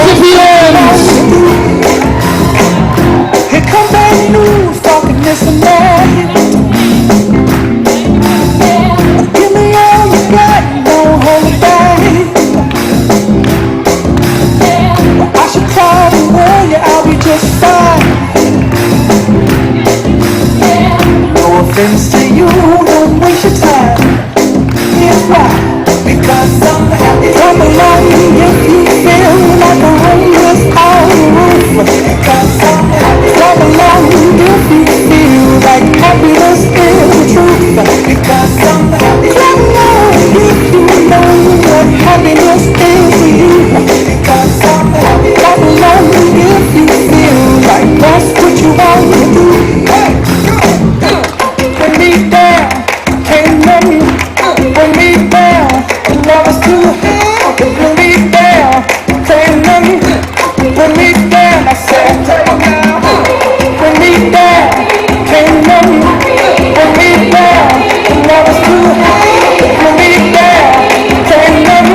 Mississippians. Here come bad news, talking this and that. Give me all you got, don't hold it back. I should probably warn you, I'll be just fine. No offense to you, don't waste your time. Here's why. Because I'm happy. Come along if you feel like a homeless on the roof. Because I'm happy. Come along if you feel like happiness is the truth. Because I'm happy. Come along if you know what happiness is to you. Because I'm happy. Come along if you feel like that's what you want to do. Hey, bring me down, can't let me bring me down. Love is too hard to bring me down. Can't let me bring me down. I said, bring me down. Can't let me bring me down. Love is too hard to bring me down. Can't let me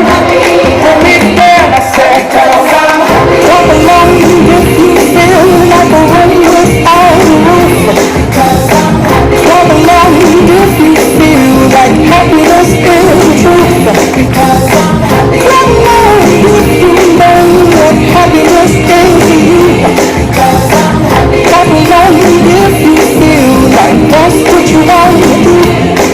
bring me down. I said, come along if you feel like a homeless on the roof. Come along if you feel like happiness is the truth. Because I'm happy. Come along if you know what happiness is to you. Because I'm happy. Come along if you feel like that's what you want to do.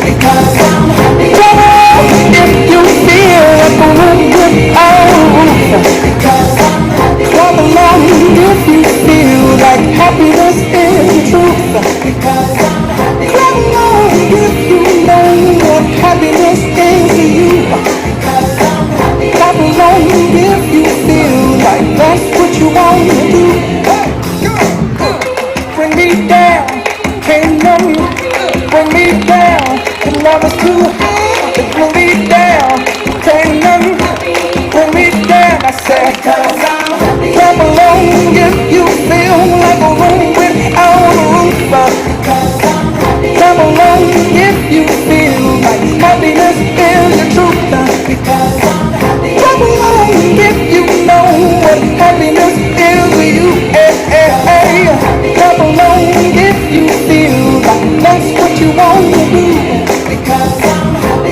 Because I'm happy. Come on if you feel like a room without a roof. Because I'm happy. Come along if you feel like happiness is the truth. Because I'm happy. Come along if you know what happiness is to you. Clap along if you feel like that's what you want to do. Bring me down, can't let me bring me down. The love is too hard to bring me down. Can't let me bring me down. I said, clap along if you feel like a room without a roof. Clap along if you feel like happiness is the truth. Clap along if you know what happiness is to you. Clap along if you feel like that's what you want to do.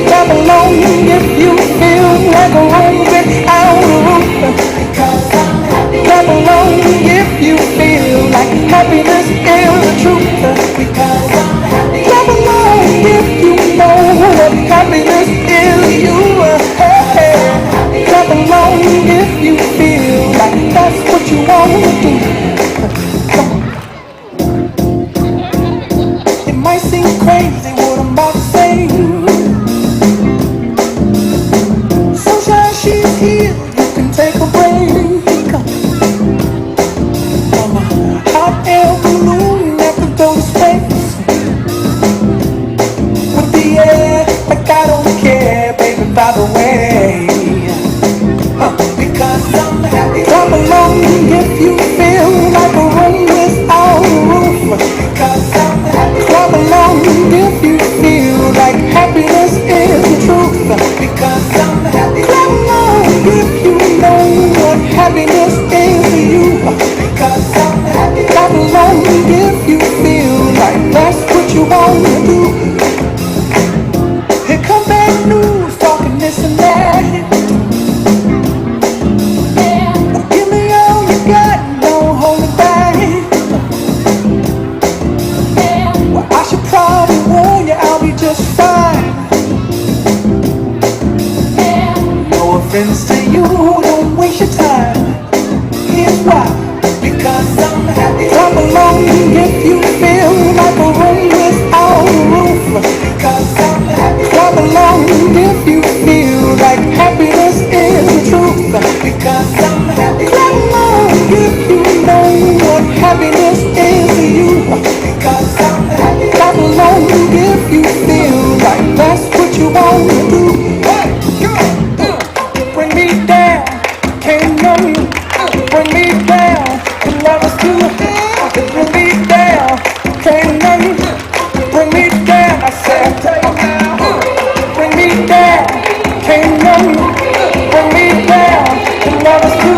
Clap along if you feel like a home without a roof. Clap along if you feel like happiness is the truth. Clap along if you know what happiness is to you. Clap along if you feel like that's what you want to do. It might seem crazy what I'm about to say. Sunshine, she's here, you can take a break. I'm a hot air balloon that could go to space. With the air, like I don't care, baby, by the way. Because I'm happy. Come along if you feel like a room without a roof. Because I'm happy. Come along if you feel like happiness is the truth. Because I'm happy. Come along if you know what happiness is to you. Because I'm happy. Come along if you feel like that's what you want to do. Here come bad news, talking this and that. Friends to you, don't waste your time. Here's why. Because I'm happy. Come along if you feel like a room without a roof. Because I'm happy. Come along if you feel like happiness is the truth. Because I'm happy. Come along if you know what happiness is to you. Because I'm happy. Come along if you feel like that's what you want to do. Bring me down, can't let me bring me down. The love is too hard to bring me down. Can't let me bring me down. I said, bring me down, can't let me bring me down. The love is too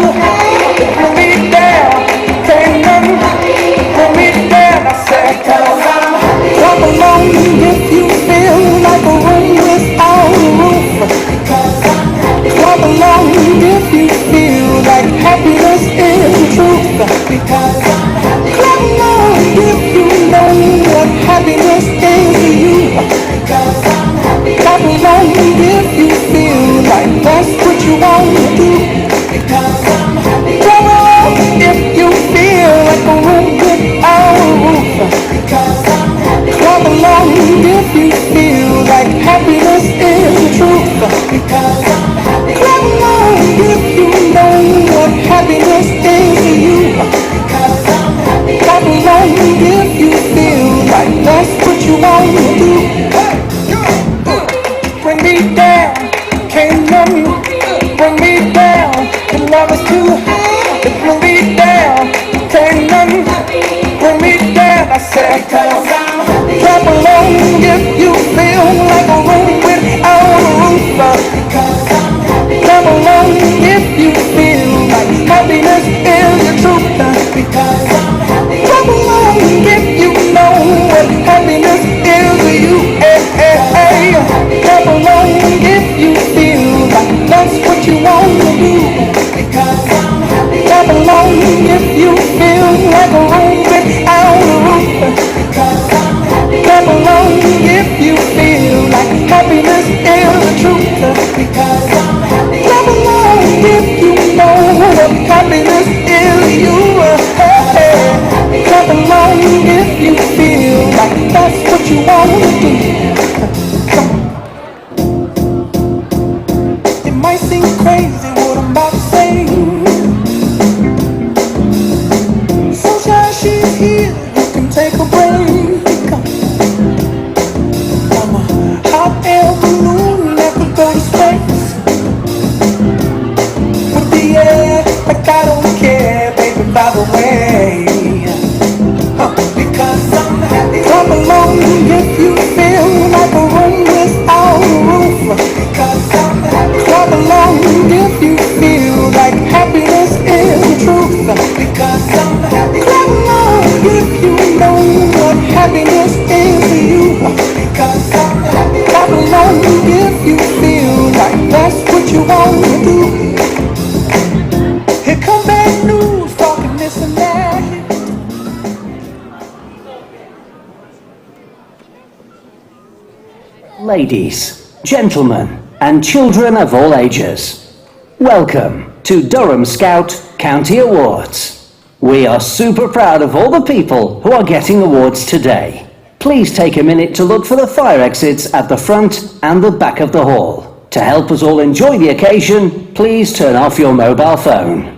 because I'm happy. Come along if you know what happiness is to you. Hey, hey, hey. Come along if you feel like that's what you want to do. Because I'm happy. Come along if you feel like a room without a roof. Because I'm happy. Come along if you feel like happiness is the truth. Because I'm happy. Come along if you know what happiness is to you. Hey, hey. Come along if you feel like that's what you want to do. It might seem crazy what I'm about to say. Sunshine, she's here, you can take a break. I'm a hot air balloon that could go to space. With the air, like I don't care, baby, by the way. Because I'm happy. Come along if you feel like a room without a roof. Because I'm happy. Come along if you feel like happiness is the truth. Because I'm happy. Come along if you know what happiness is to you. Because I'm happy. Come along if you feel like that's what you want to do. Here come bad news, talking this and that. Ladies, gentlemen, and children of all ages, welcome to Durham Scout County Awards. We are super proud of all the people who are getting awards today. Please take a minute to look for the fire exits at the front and the back of the hall. To help us all enjoy the occasion, please turn off your mobile phone.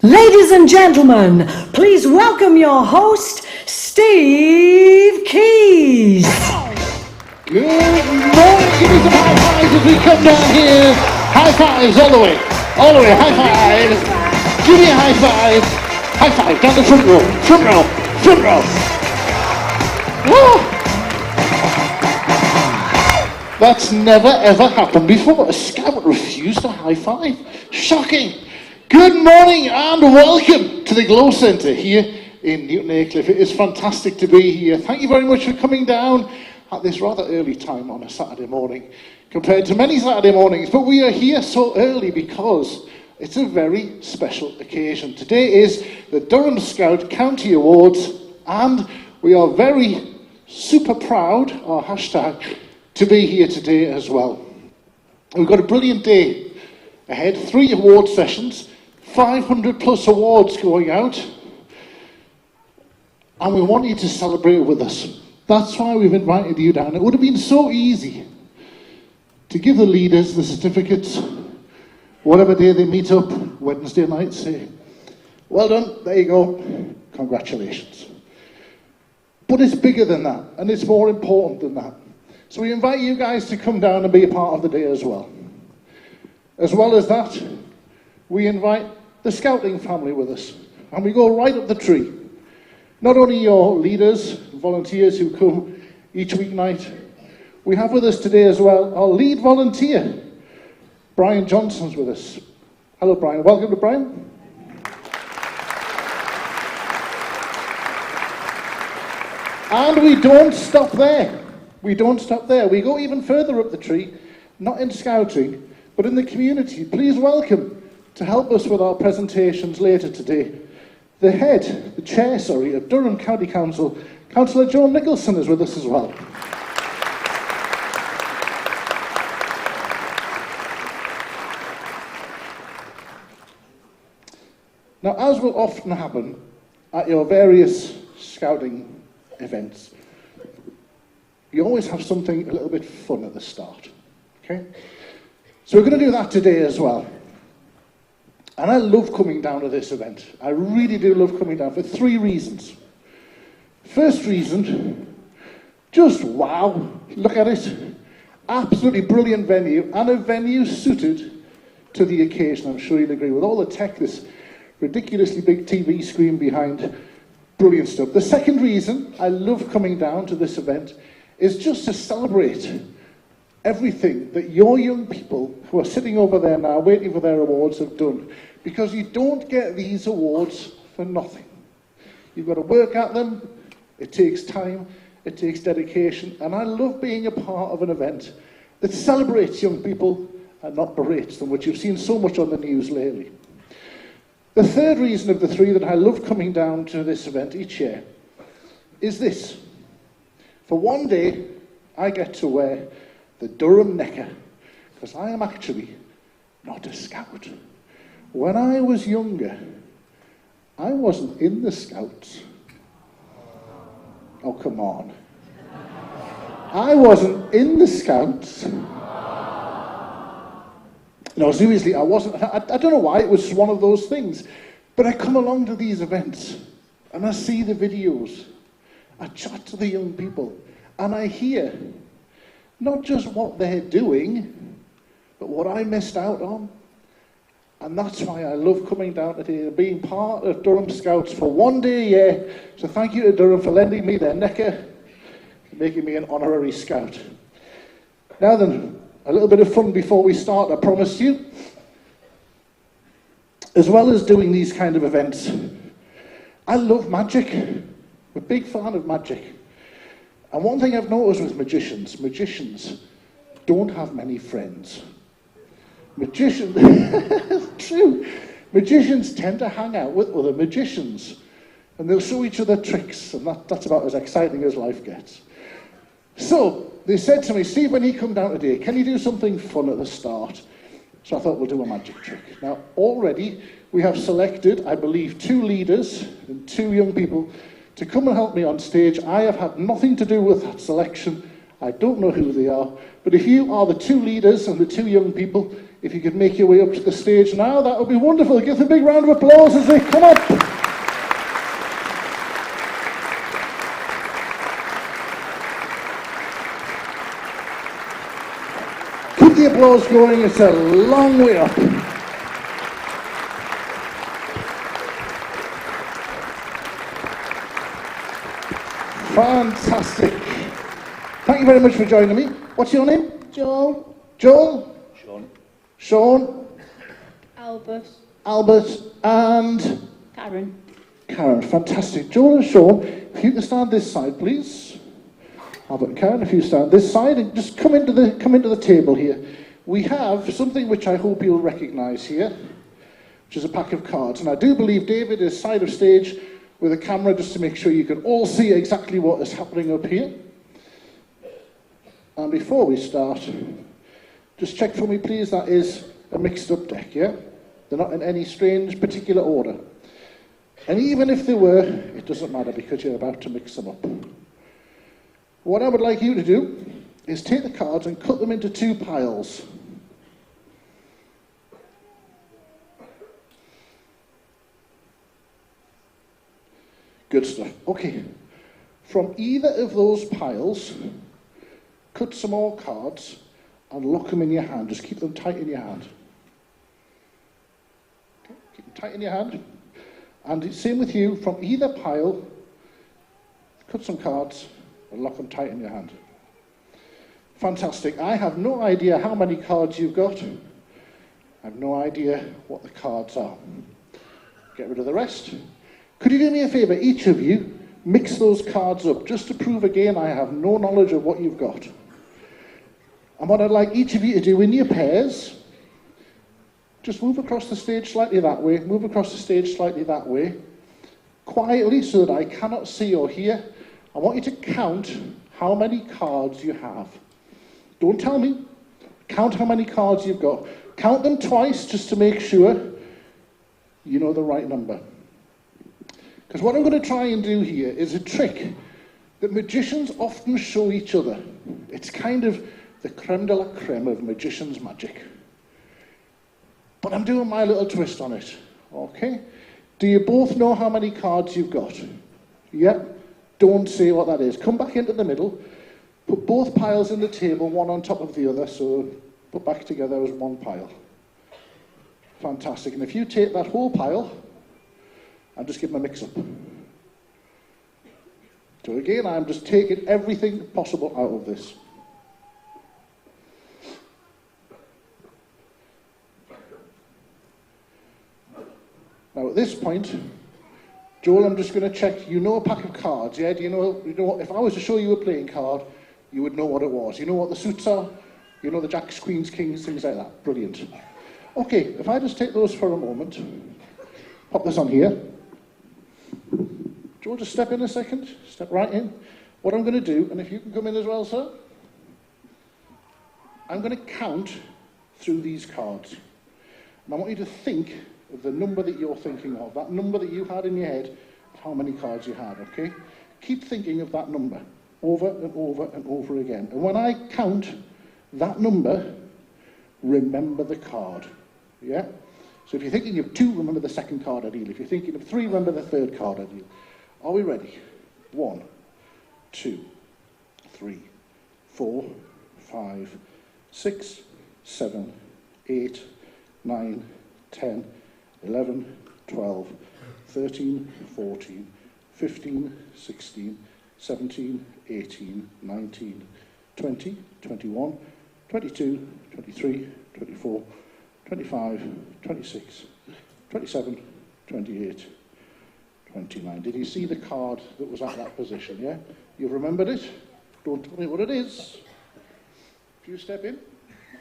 Ladies and gentlemen, please welcome your host, Steve Keys. Good morning, give me some high fives as we come down here. High fives all the way, high fives. Give me a high five. High five, down the front row, front row, front row. Woo! That's never ever happened before. A scout refused a high five. Shocking. Good morning and welcome to the Glow Centre here in Newton Aycliffe. It is fantastic to be here. Thank you very much for coming down at this rather early time on a Saturday morning compared to many Saturday mornings. But we are here so early because it's a very special occasion. Today is the Durham Scout County Awards and we are very super proud, our hashtag, to be here today as well. We've got a brilliant day ahead, 3 award sessions, 500 plus awards going out, and we want you to celebrate with us. That's why we've invited you down. It would have been so easy to give the leaders the certificates, whatever day they meet up, Wednesday night, say, well done, there you go, congratulations. But it's bigger than that, and it's more important than that. So we invite you guys to come down and be a part of the day as well. As well as that, we invite the scouting family with us, and we go right up the tree. Not only your leaders, volunteers who come each weeknight, we have with us today as well our lead volunteer, Brian Johnson's with us. Hello Brian, welcome to Brian. And we don't stop there. We don't stop there. We go even further up the tree, not in scouting, but in the community. Please welcome, to help us with our presentations later today, the chair of Durham County Council, Councillor Joan Nicholson is with us as well. Now, as will often happen at your various scouting events, you always have something a little bit fun at the start, okay? So we're going to do that today as well. And I love coming down to this event. I really do love coming down for 3 reasons. First reason, just wow, look at it. Absolutely brilliant venue, and a venue suited to the occasion. I'm sure you'll agree with all the tech, this ridiculously big TV screen behind, brilliant stuff. The second reason I love coming down to this event is just to celebrate everything that your young people who are sitting over there now waiting for their awards have done. Because you don't get these awards for nothing. You've got to work at them, it takes time, it takes dedication, and I love being a part of an event that celebrates young people and not berates them, which you've seen so much on the news lately. The third reason of the 3 that I love coming down to this event each year is this. For one day, I get to wear the Durham necker, because I am actually not a scout. When I was younger, I wasn't in the Scouts. Oh, come on. I wasn't in the Scouts. No, seriously, I wasn't. I don't know why, it was just one of those things. But I come along to these events, and I see the videos. I chat to the young people, and I hear not just what they're doing, but what I missed out on. And that's why I love coming down today and being part of Durham Scouts for one day a year. So thank you to Durham for lending me their necker and making me an honorary scout. Now then, a little bit of fun before we start, I promise you. As well as doing these kind of events, I love magic. I'm a big fan of magic. And one thing I've noticed with magicians don't have many friends. Magicians, true, magicians tend to hang out with other magicians and they'll show each other tricks, and that's about as exciting as life gets. So they said to me, Steve, when you come down today, can you do something fun at the start? So I thought we'll do a magic trick. Now already we have selected, I believe, 2 leaders and 2 young people to come and help me on stage. I have had nothing to do with that selection. I don't know who they are, but if you are the 2 leaders and the 2 young people, if you could make your way up to the stage now, that would be wonderful. Give them a big round of applause as they come up. Keep the applause going, it's a long way up. Fantastic. Thank you very much for joining me. What's your name? Joel. Joel? Sean. Sean? Albert. Albert and Karen. Karen. Fantastic. Joel and Sean, if you can stand this side, please. Albert and Karen, if you stand this side, and just come into the table here. We have something which I hope you'll recognise here, which is a pack of cards. And I do believe David is side of stage with a camera just to make sure you can all see exactly what is happening up here. And before we start, just check for me, please, that is a mixed up deck, yeah? They're not in any strange particular order. And even if they were, it doesn't matter because you're about to mix them up. What I would like you to do is take the cards and cut them into 2 piles. Good stuff. Okay. From either of those piles, cut some more cards and lock them in your hand. Just keep them tight in your hand. Okay, keep them tight in your hand. And same with you, from either pile, cut some cards and lock them tight in your hand. Fantastic. I have no idea how many cards you've got. I have no idea what the cards are. Get rid of the rest. Could you do me a favour, each of you, mix those cards up, just to prove again I have no knowledge of what you've got. And what I'd like each of you to do in your pairs, just move across the stage slightly that way, move across the stage slightly that way, quietly so that I cannot see or hear. I want you to count how many cards you have. Don't tell me. Count how many cards you've got. Count them twice just to make sure. you know the right number. Because what I'm going to try and do here is a trick that magicians often show each other. It's kind of the creme de la creme of magician's magic. But I'm doing my little twist on it, okay? Do you both know how many cards you've got? Yeah? Don't say what that is. Come back into the middle. Put both piles in the table, one on top of the other, so put back together as one pile. Fantastic. And if you take that whole pile, and just give them a mix-up. So again, I'm just taking everything possible out of this. Now at this point, Joel, I'm just going to check, you know a pack of cards, yeah? Do you know, if I was to show you a playing card, you would know what it was. You know what the suits are? You know the jacks, queens, kings, things like that. Brilliant. Okay, if I just take those for a moment, pop this on here. Joel, just step in a second. Step right in. What I'm going to do, and if you can come in as well, sir, I'm going to count through these cards. And I want you to think of the number that you're thinking of, that number that you had in your head, of how many cards you had, okay? Keep thinking of that number over and over and over again. And when I count that number, remember the card, yeah? So if you're thinking of 2, remember the second card ideal. If you're thinking of 3, remember the third card ideal. Are we ready? 1, 2, 3, 4, 5, 6, 7, 8, 9, 10, 11, 12, 13, 14, 15, 16, 17, 18, 19, 20, 21, 22, 23, 24, 25, 26, 27, 28, 29. Did you see the card that was at that position, yeah? You've remembered it? Don't tell me what it is. If you step in,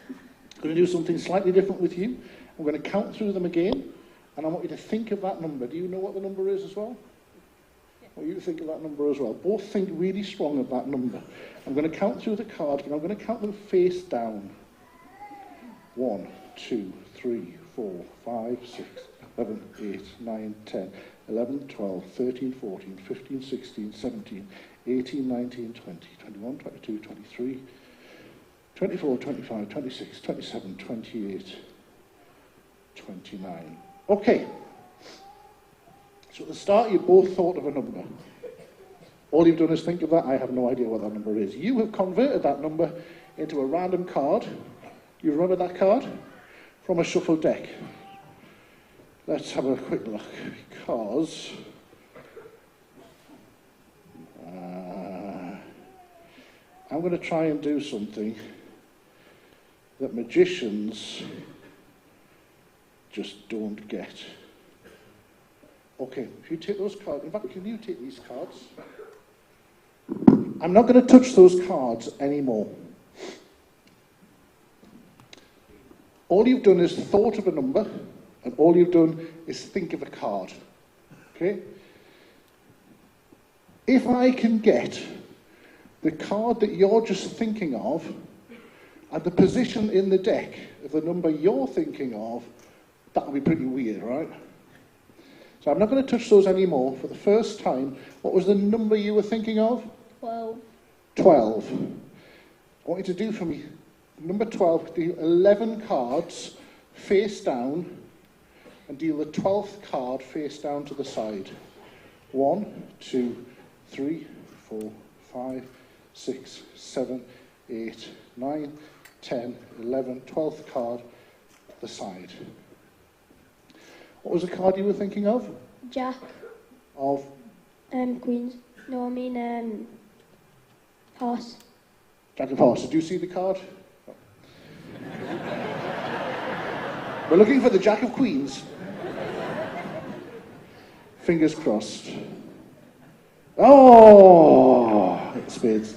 I'm going to do something slightly different with you. I'm going to count through them again, and I want you to think of that number. Do you know what the number is as well? Yeah. Well, you think of that number as well. Both think really strong of that number. I'm going to count through the cards, but I'm going to count them face down. 1, 2, 3, 4, 5, 6, 7, 8, 9, 10, 11, 12, 13, 14, 15, 16, 17, 18, 19, 20, 21, 22, 23, 24, 25, 26, 27, 28, 29. Okay. So at the start, you both thought of a number. All you've done is think of that. I have no idea what that number is. You have converted that number into a random card. You remember that card? From a shuffled deck. Let's have a quick look, because I'm going to try and do something that magicians just don't get. Okay, if you take those cards, in fact, can you take these cards? I'm not going to touch those cards anymore. All you've done is thought of a number, and all you've done is think of a card. Okay? If I can get the card that you're just thinking of at the position in the deck of the number you're thinking of, that would be pretty weird, right? So I'm not going to touch those anymore. For the first time, what was the number you were thinking of? 12. 12. I want you to do for me, number 12, do 11 cards face down and deal the 12th card face down to the side. 1, 2, 3, 4, 5, 6, 7, 8, 9, 10, 11, 12th card to the side. What was the card you were thinking of? Jack. Of? Queens. No, I mean, horse. Jack of Hearts. Did you see the card? We're looking for the Jack of Queens. Fingers crossed. Oh! Spades.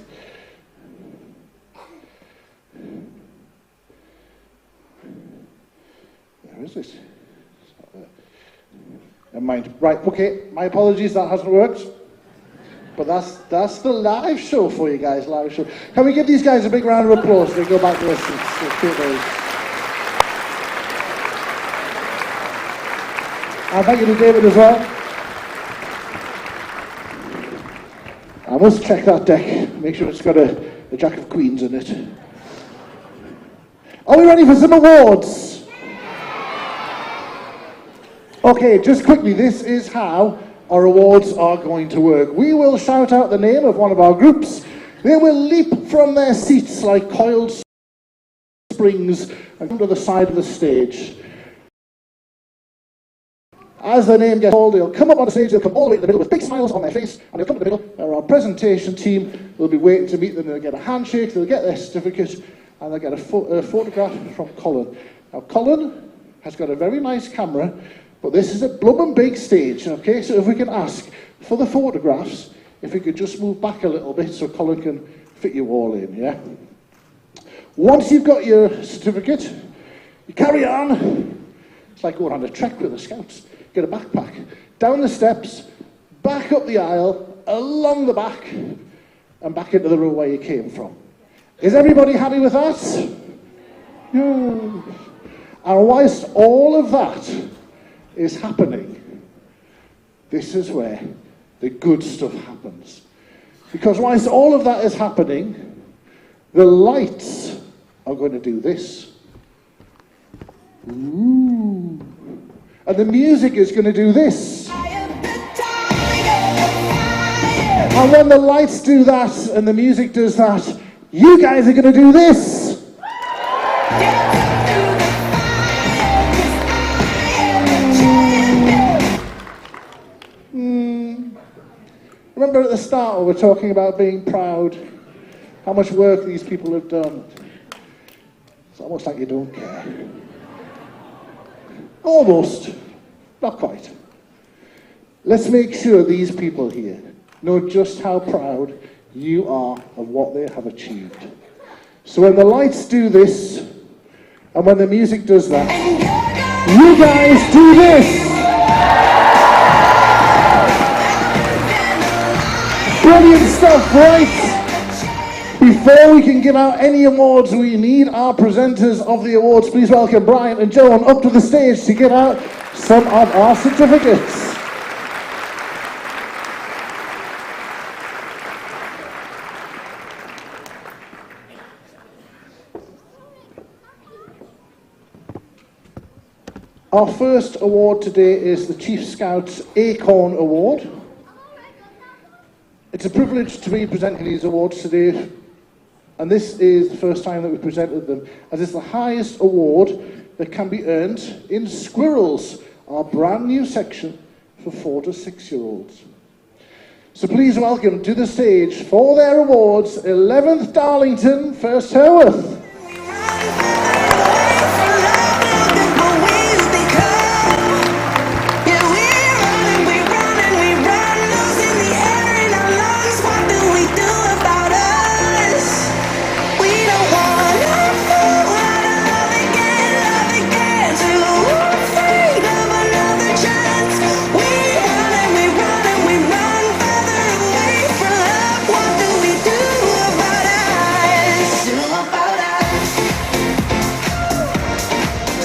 Where is it? Never mind. Right, okay, my apologies, that hasn't worked. But that's the live show for you guys, live show. Can we give these guys a big round of applause? They go back to us. And thank you to David as well. I must check that deck, make sure it's got a Jack of Queens in it. Are we ready for some awards? Okay, just quickly, this is how our awards are going to work. We will shout out the name of one of our groups. They will leap from their seats like coiled springs and come to the side of the stage. As their name gets called, they'll come up on the stage, they'll come all the way to the middle with big smiles on their face, and they'll come to the middle, where our presentation team will be waiting to meet them. They'll get a handshake, they'll get their certificate, and they'll get a photograph from Colin. Now, Colin has got a very nice camera, but this is a blubber big stage, okay? So if we can ask for the photographs, if we could just move back a little bit so Colin can fit you all in, yeah? Once you've got your certificate, you carry on. It's like going on a trek with the Scouts. Get a backpack, down the steps, back up the aisle, along the back, and back into the row where you came from. Is everybody happy with that? Yeah. And whilst all of that is happening, this is where the good stuff happens. Because whilst all of that is happening, the lights are going to do this. Ooh. And the music is going to do this. And when the lights do that and the music does that, you guys are going to do this. Remember at the start we were talking about being proud, how much work these people have done. It's almost like you don't care. Almost, not quite. Let's make sure these people here know just how proud you are of what they have achieved. So when the lights do this, and when the music does that, you guys do this! Brilliant stuff, right? Before we can give out any awards, we need our presenters of the awards. Please welcome Brian and Joan up to the stage to give out some of our certificates. Our first award today is the Chief Scout's Acorn Award. It's a privilege to be presenting these awards today, and this is the first time that we've presented them, as it's the highest award that can be earned in Squirrels, our brand new section for 4 to 6 year olds. So please welcome to the stage for their awards, 11th Darlington, First Haworth.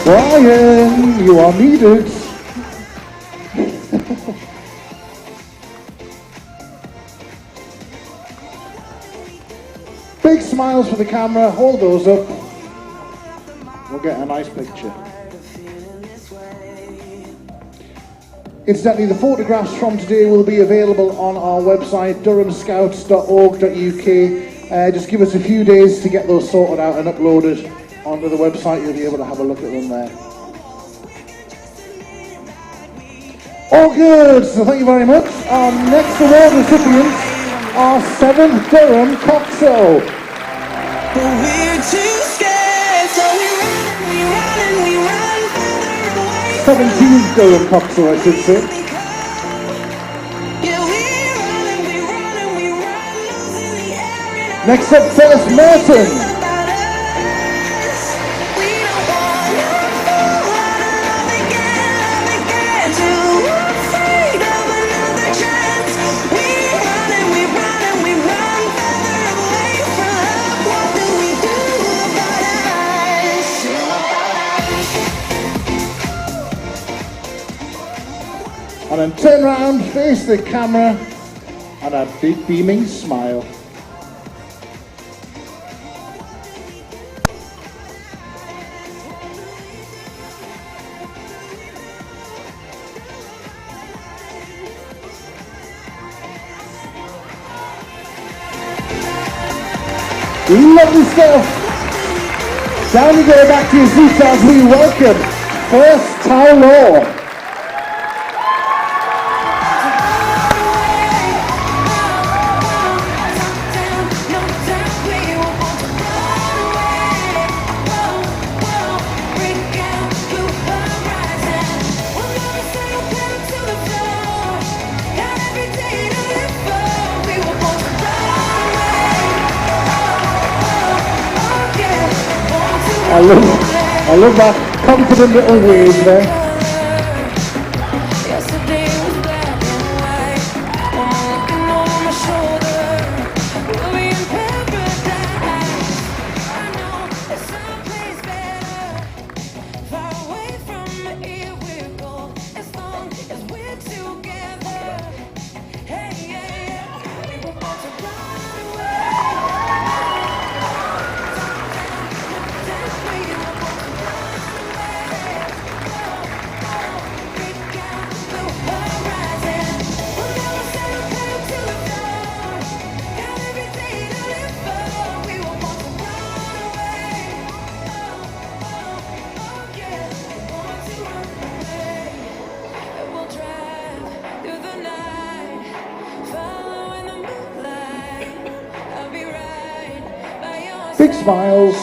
Brian, you are needed. Big smiles for the camera, hold those up. We'll get a nice picture. Incidentally, the photographs from today will be available on our website, durhamscouts.org.uk. Just give us a few days to get those sorted out and uploaded onto the website. You'll be able to have a look at them there. All good, so thank you very much. Our next award recipients are 7th Durham Cock Show. But we're too scared, so we run and we run further away. 17th Durham Cock Show, I should say. Yeah, we run and we run and we run, losing the air in our Next up, Phyllis Merton. about us. We don't wanna fall out of love again, too afraid of another chance. We run and we run and we run further away from love. What do we do about us? And then turn around, face the camera, and a big beaming smile. Lovely stuff. Down you go back to your seats as we welcome First Towel Law. I love that confident little wave there. Yesterday was black and white. I'm looking over my shoulder. We'll be in paradise. I know there's someplace better. Far away from here we'll go. As long as we're together. Hey, yeah, yeah. We were born to run away. Big smiles.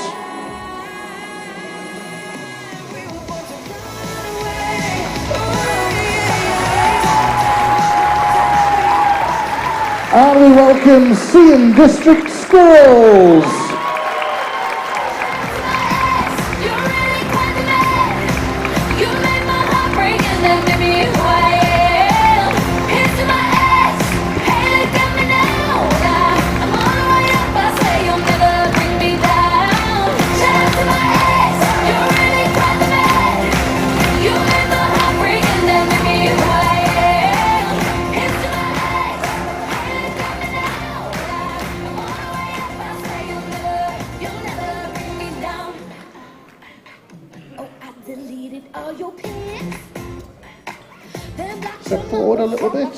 And we welcome Sean District Schools. Step forward a little bit.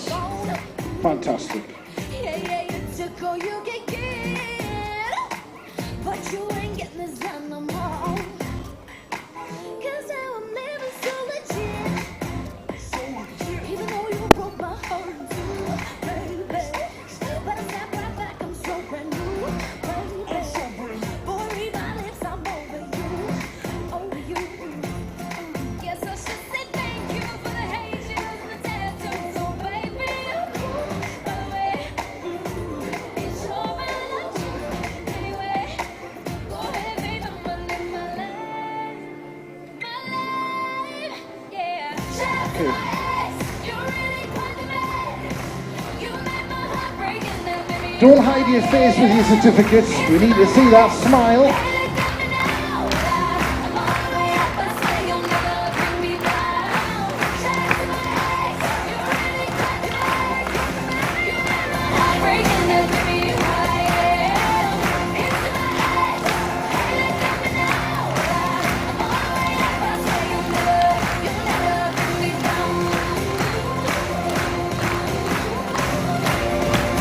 Fantastic. Yeah, yeah, you took all you can get, but you ain't getting this done no more. 'Cause now I'm living so legit, even though you broke my heart too, baby. But I snap right back, I'm so brand new, baby. Boy, read my lips, I'm over you, over you. Yes, I should say thank you for the hate, you and the tattoos, oh baby. It's your melody. Anyway, go ahead, baby, I'm running my life, yeah. Just my ex, you're really quite the man. You made my heart break and then maybe Don't hide your face with your certificates. We need to see that smile.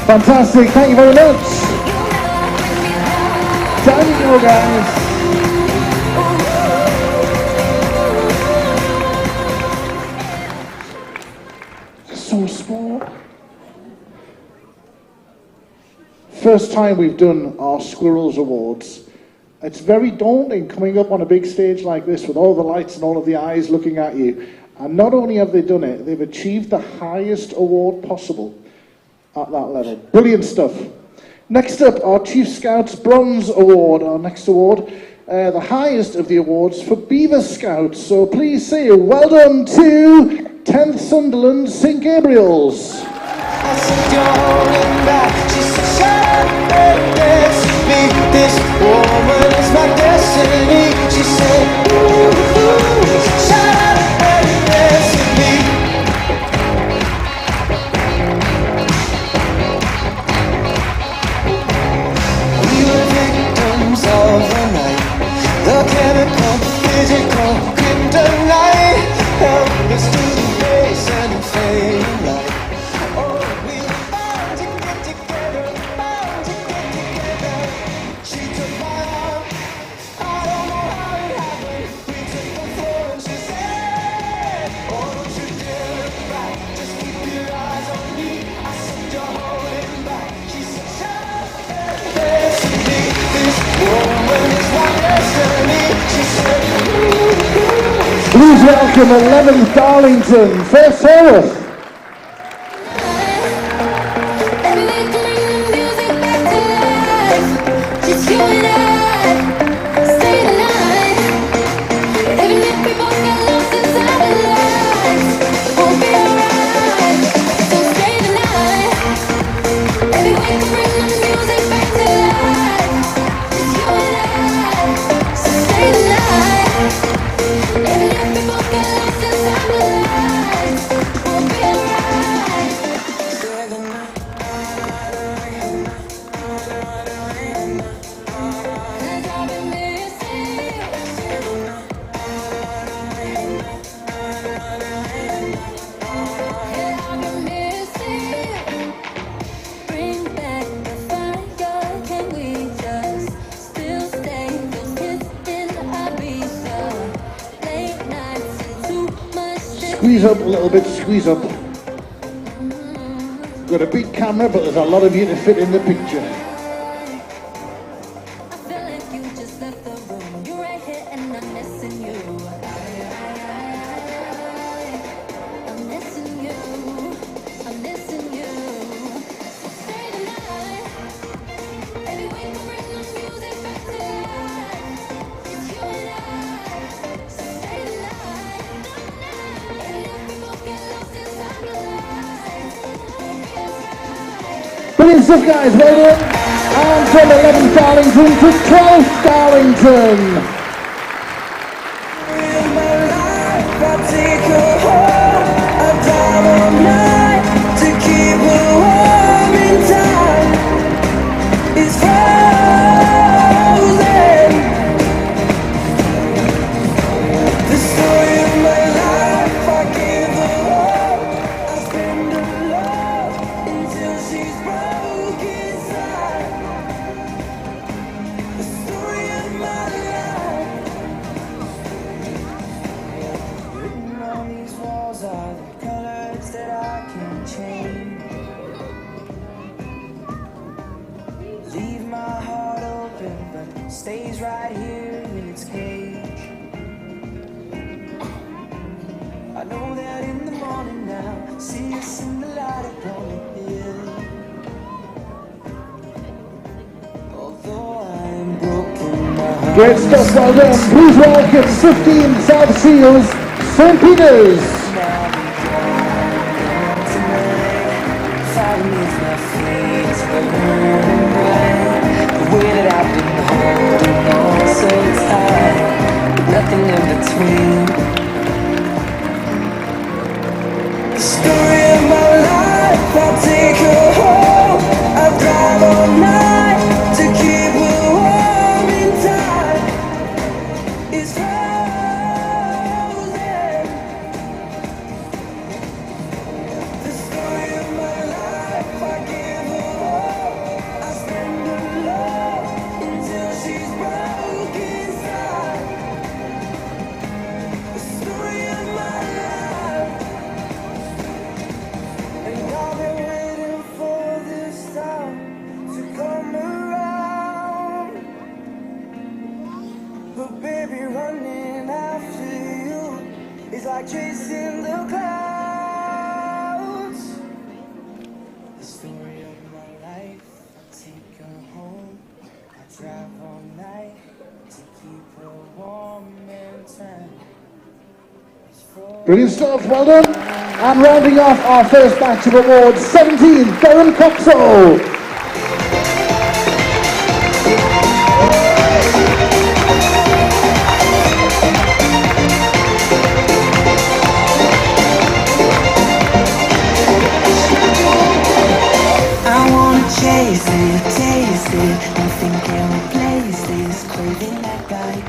Fantastic, thank you very much. Down you go, guys. So small. First time we've done our Squirrels Awards. It's very daunting coming up on a big stage like this with all the lights and all of the eyes looking at you. And not only have they done it, they've achieved the highest award possible at that level. Brilliant stuff. Next up, our Chief Scouts Bronze Award, our next award, the highest of the awards for Beaver Scouts. So please say well done to 10th Sunderland St Gabriel's. I said you're holding back. She said shut up and dance with me. This woman is my destiny. She said ooh, ooh, shut up and dance with me. welcome 11th Darlington, first Haworth. Squeeze up a little bit, squeeze up. Got a big camera, but there's a lot of you to fit in the picture. Brilliant stuff, guys, well done. And from 11th Darlington to 12th Darlington. Stays right here in its cage. I know that in the morning now, see us in the light upon the hill. Although I'm broken, my heart Great stuff, well done. Please welcome 15 South Seals, St. Peter's. Nothing in between. The story of my life, I'll take her home. I'll drive all night to keep her warm in time. It's frozen. The story of my life, I give her all. I spend her love until she's broken inside. Like chasing the clouds. The story of my life, I take her home. I drive all night to keep her warm and tan. Brilliant stuff, well done. And rounding off our first batch of awards, 17, Durham Coxall. Taste it, nothing can replace this craving that bite.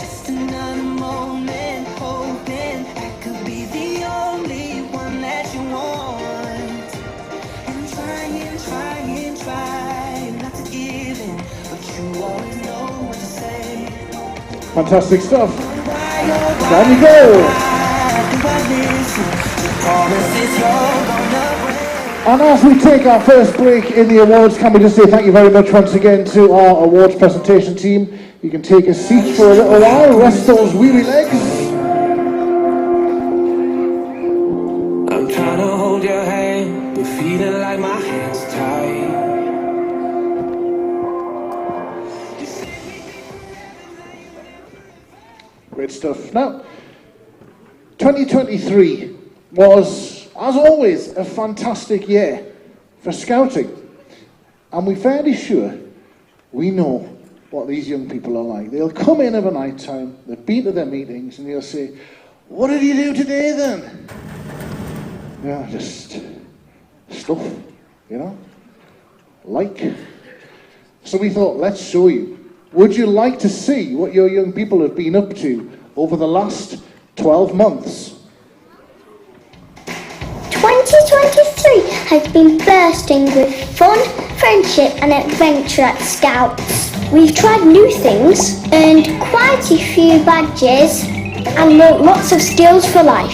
Just another moment, hoping I could be the only one that you want. And trying not to give in, but you always know what to say. Fantastic stuff. Down you go. And as we take our first break in the awards, can we just say thank you very much once again to our awards presentation team. You can take a seat for a little while, rest those weary legs. I'm trying to hold your hand, but feeling like my hands tied. Great stuff. Now, 2023 was, as always, a fantastic year for scouting. And we're fairly sure we know what these young people are like. They'll come in of a night time, they've been to their meetings, and they'll say, "What did you do today then?" Yeah, just stuff, you know, like. So we thought, let's show you. Would you like to see what your young people have been up to over the last 12 months? 2023 has been bursting with fun, friendship and adventure at Scouts. We've tried new things, earned quite a few badges and learnt lots of skills for life.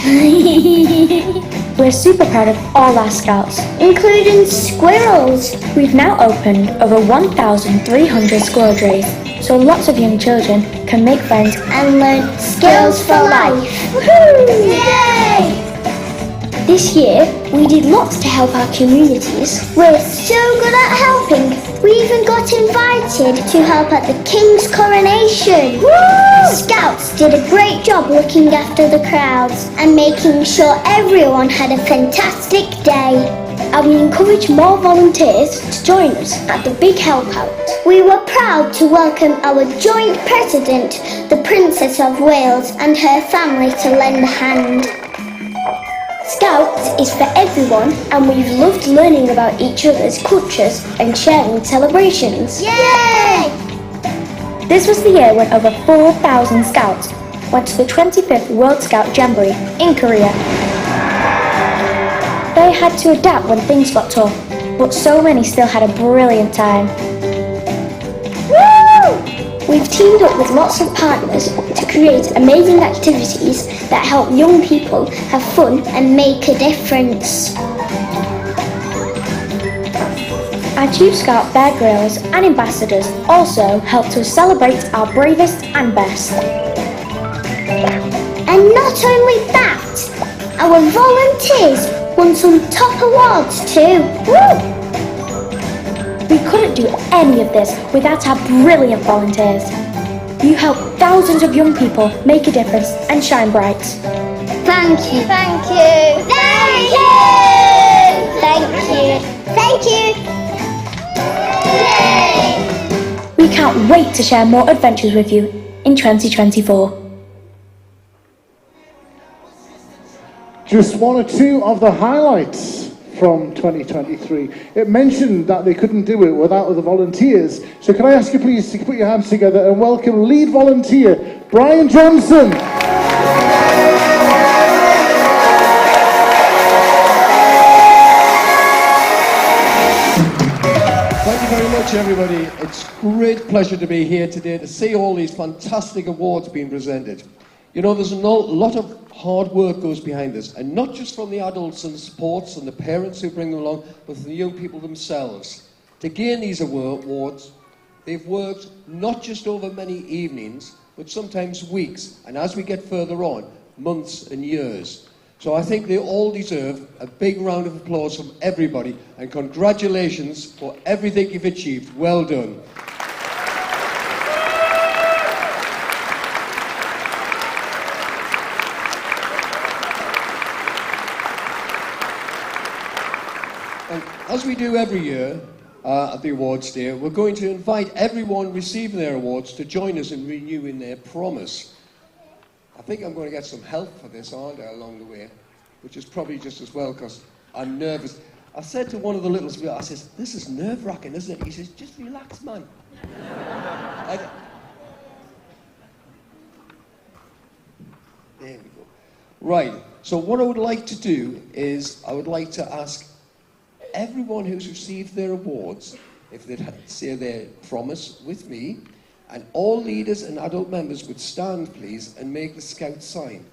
We're super proud of all our Scouts, Including squirrels. We've now opened over 1,300 squirrel trees, so lots of young children can make friends. And learn skills for life. Woohoo! Yay! This year, we did lots to help our communities. We're so good at helping. We even got invited to help at the King's coronation. Woo! Scouts did a great job looking after the crowds and making sure everyone had a fantastic day. And we encourage more volunteers to join us at the big help out. We were proud to welcome our joint president, the Princess of Wales, and her family to lend a hand. Scouts is for everyone, and we've loved learning about each other's cultures and sharing celebrations. Yay! This was the year when over 4,000 Scouts went to the 25th World Scout Jamboree in Korea. They had to adapt when things got tough, but so many still had a brilliant time. Woo! We've teamed up with lots of partners to create amazing activities that help young people Have fun and make a difference. Our Chief Scout Bear Grylls and ambassadors also helped us celebrate our bravest and best. And not only that, our volunteers won some top awards too. Woo! We couldn't do any of this without our brilliant volunteers. You help thousands of young people make a difference and shine bright. Thank you. Thank you. Thank you. Thank you. Thank you. Yay! We can't wait to share more adventures with you in 2024. Just one or two of the highlights from 2023. It mentioned that they couldn't do it without the volunteers. So can I ask you please to put your hands together and welcome lead volunteer, Brian Johnson. Thank you very much, everybody. It's a great pleasure to be here today to see all these fantastic awards being presented. You know, there's a lot of hard work goes behind this, and not just from the adults and the sports and the parents who bring them along, but from the young people themselves. To gain these awards, they've worked not just over many evenings, but sometimes weeks, and as we get further on, months and years. So I think they all deserve a big round of applause from everybody, and congratulations for everything you've achieved. Well done. And as we do every year at the awards day, we're going to invite everyone receiving their awards to join us in renewing their promise. I think I'm going to get some help for this, aren't I, along the way, which is probably just as well because I'm nervous. I said to one of the littles, I says, "This is nerve-wracking, isn't it?" He says, "Just relax, man." There we go. Right, so what I would like to do is I would like to ask everyone who's received their awards, if they'd say their promise with me, and all leaders and adult members would stand, please, and make the Scout sign.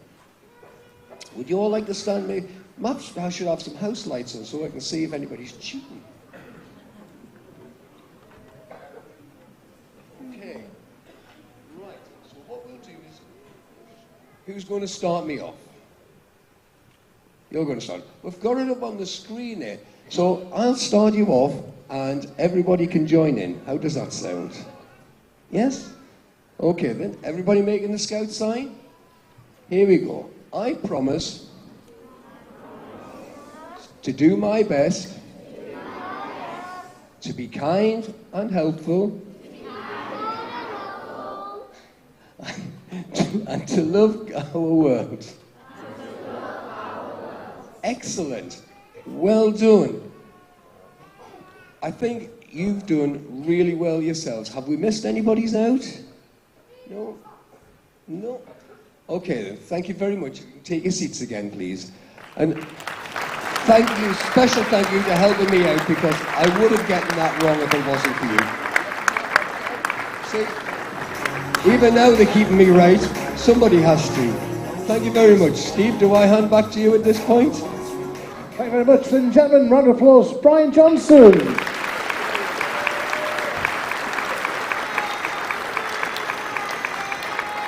Would you all like to stand? Maybe I should have some house lights on so I can see if anybody's cheating. Okay. Who's going to start me off? You're going to start. We've got it up on the screen here. So I'll start you off and everybody can join in. How does that sound? Yes? Okay then. Everybody making the scout sign? Here we go. I promise to do my best to be kind and helpful and to love our world. Excellent. Well done. I think you've done really well yourselves. Have we missed anybody's out? No? No? Okay then, thank you very much. Take your seats again, please. And thank you, special thank you for helping me out, because I would have gotten that wrong if it wasn't for you. See, even now they're keeping me right. Somebody has to. Thank you very much. Steve, do I hand back to you at this point? Thank you very much, ladies and gentlemen. Round of applause, Brian Johnson.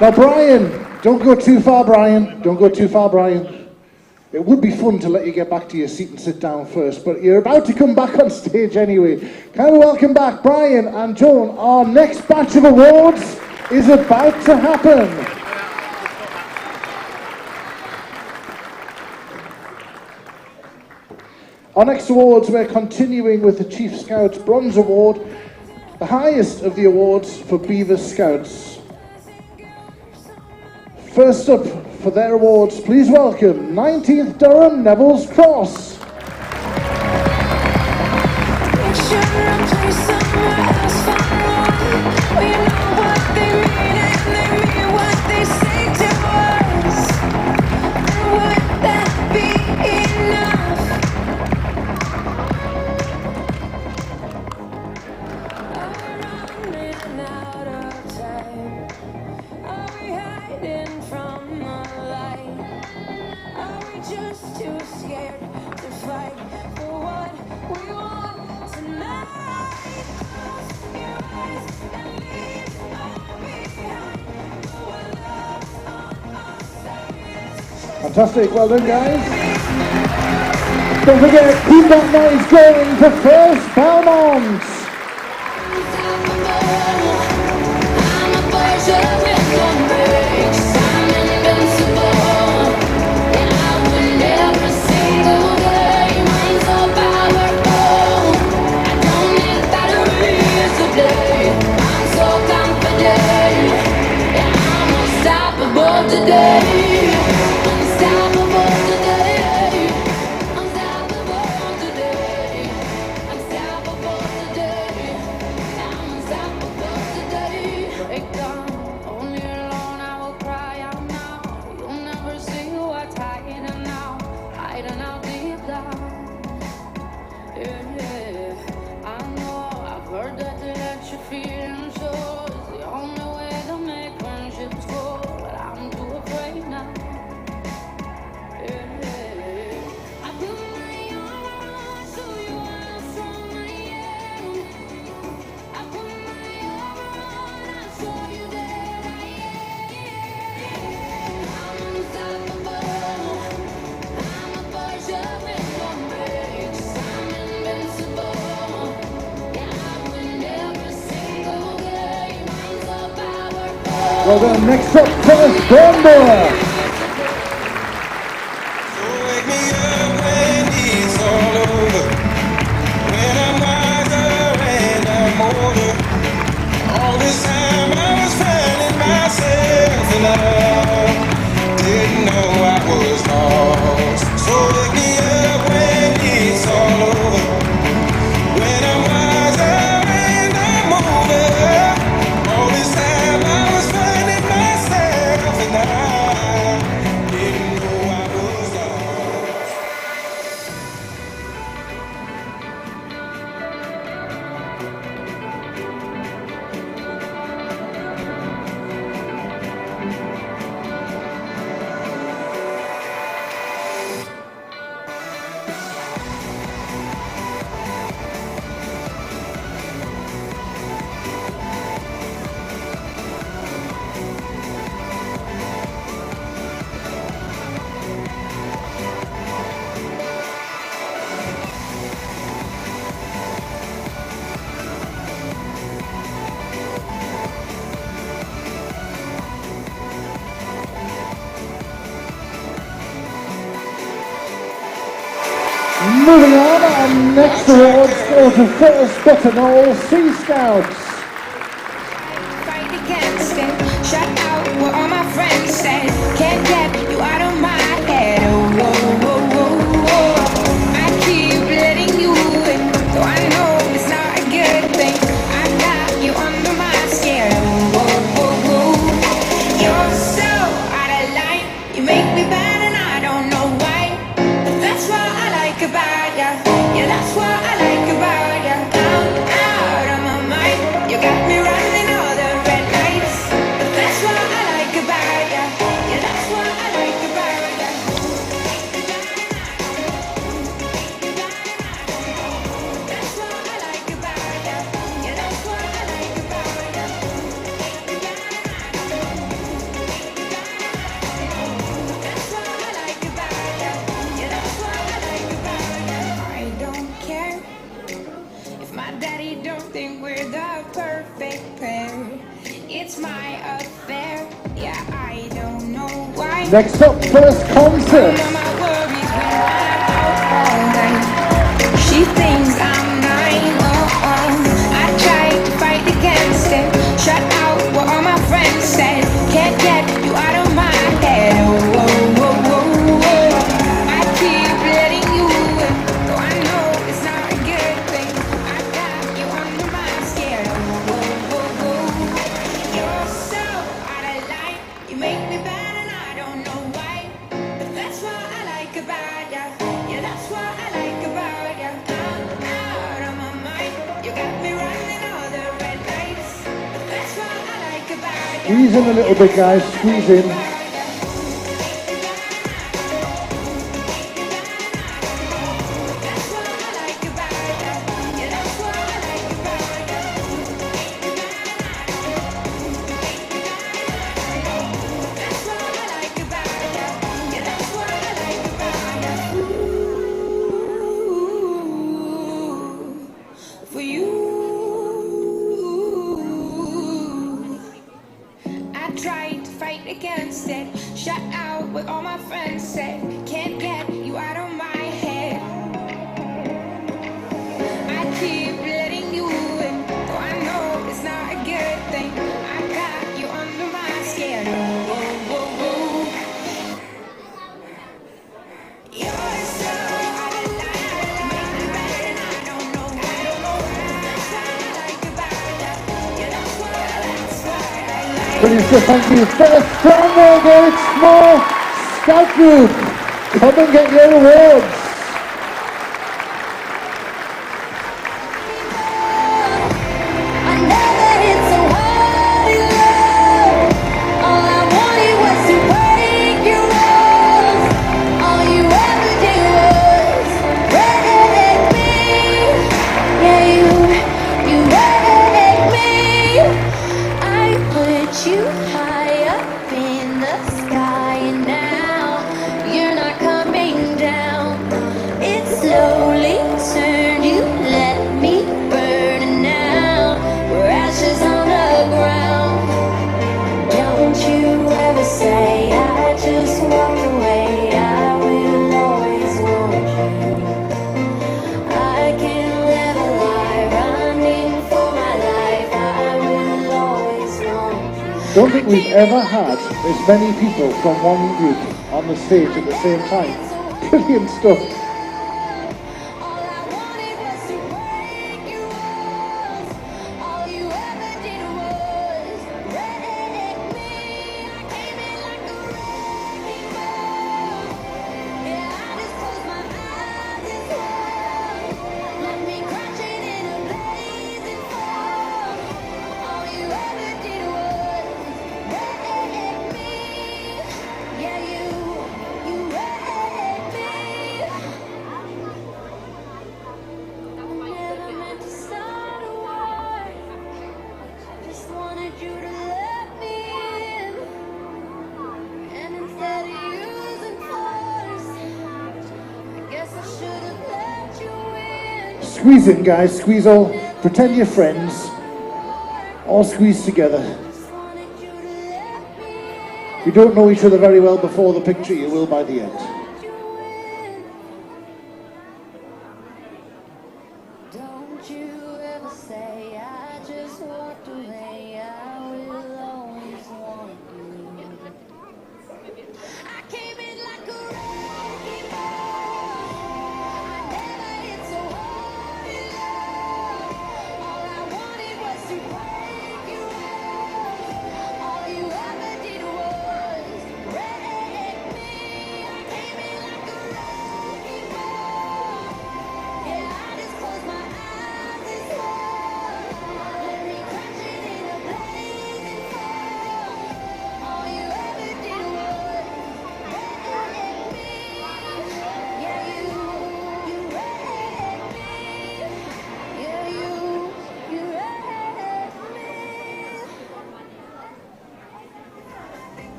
Now, Brian, don't go too far, Brian. Don't go too far, Brian. It would be fun to let you get back to your seat and sit down first, but you're about to come back on stage anyway. Can we welcome back Brian and Joan? Our next batch of awards is about to happen. Our next awards, we're continuing with the Chief Scouts Bronze Award, the highest of the awards for Beaver Scouts. First up for their awards, please welcome 19th Durham Neville's Cross. Fantastic, well done guys. Don't forget, keep that noise going for First Belmont. Well done. Next up, First Jamboree. Moving on, our next awards go to First Buttonall Sea Scouts. Fight against it, shut out what all my friends said. Can't get you out of my head. Oh, whoa, whoa, whoa, whoa. I keep letting you in, though I know it's not a good thing. I got you under my skin. Oh, whoa, whoa, whoa. You're so out of line. You make me bad and I don't know why. But that's what I like about ya. Yeah, that's what I like about ya. I'm out of my mind. You got me running all the red lights. But that's what I like about ya. Yeah, that's what I like about ya. That's what I like about ya. Yeah, that's what I like about ya. That's what I like about ya. Yeah, that's what I like about ya. I don't care if my daddy don't think we're the perfect pair. It's my affair. Yeah, I don't know why. Next up, First Concert. All my worries when I'm out all night. She thinks I'm nine. Oh, oh. I tried to fight against it. Shut out what all my friends said. Can't get you out of my head. Oh, whoa, whoa, whoa, whoa. I keep letting you in, though I know it's not a good thing. I got you under my skin. Oh, whoa, whoa, whoa. You're so out of line. You make me bad and I don't know why. But that's what I like about ya. Yeah, that's what I like about ya. I'm out of my mind. You got me running all the red lights. But that's what I like about ya. Squeeze in a little bit, guys, squeeze in. That's what I like about ya. Yeah, that's what I like about ya. That's what I like about ya. Yeah, that's what I like about ya. Ooh, for you. I tried to fight against it. Shut out what all my friends said. Can't get you out of my head. I keep letting you in, though I know it's not a good thing. I got you under my skin. Oh, whoa, whoa, whoa. You're so out of line. You make me bad and I don't know why. That's what I like about ya. Yeah, that's what I like. Brilliant stuff, thank you. First Stronghold Small Scout Group. Come and get your awards. I never hit so hard in love. All I wanted was to break your walls. All you ever did was wreck me. Yeah, you wrecked me. I put you high up in the sky, and now you're not coming down. It slowly turned, you let me burn, and now we're ashes on the ground. Don't you ever say I just walked away. I will always want you. I can live a lie running for my life. I will always want you. Don't think we've ever had as many people from one group on the stage at the same time. Brilliant stuff. All I wanted was to break your walls. All you ever did was wreck me. I came in like a wrecking ball. Yeah, I just closed my eyes and swore. Let me crashing in a blazing fall. All you ever did was wreck me. Yeah, you wrecked me. Never meant to start a war. Just wanted you to let me in. And instead of using force, I guess I should have let you in. Squeeze in, guys, squeeze all. Pretend you're friends. All squeeze together. Just wanted you to let me in. If you don't know each other very well before the picture, you will by the end. Let you in.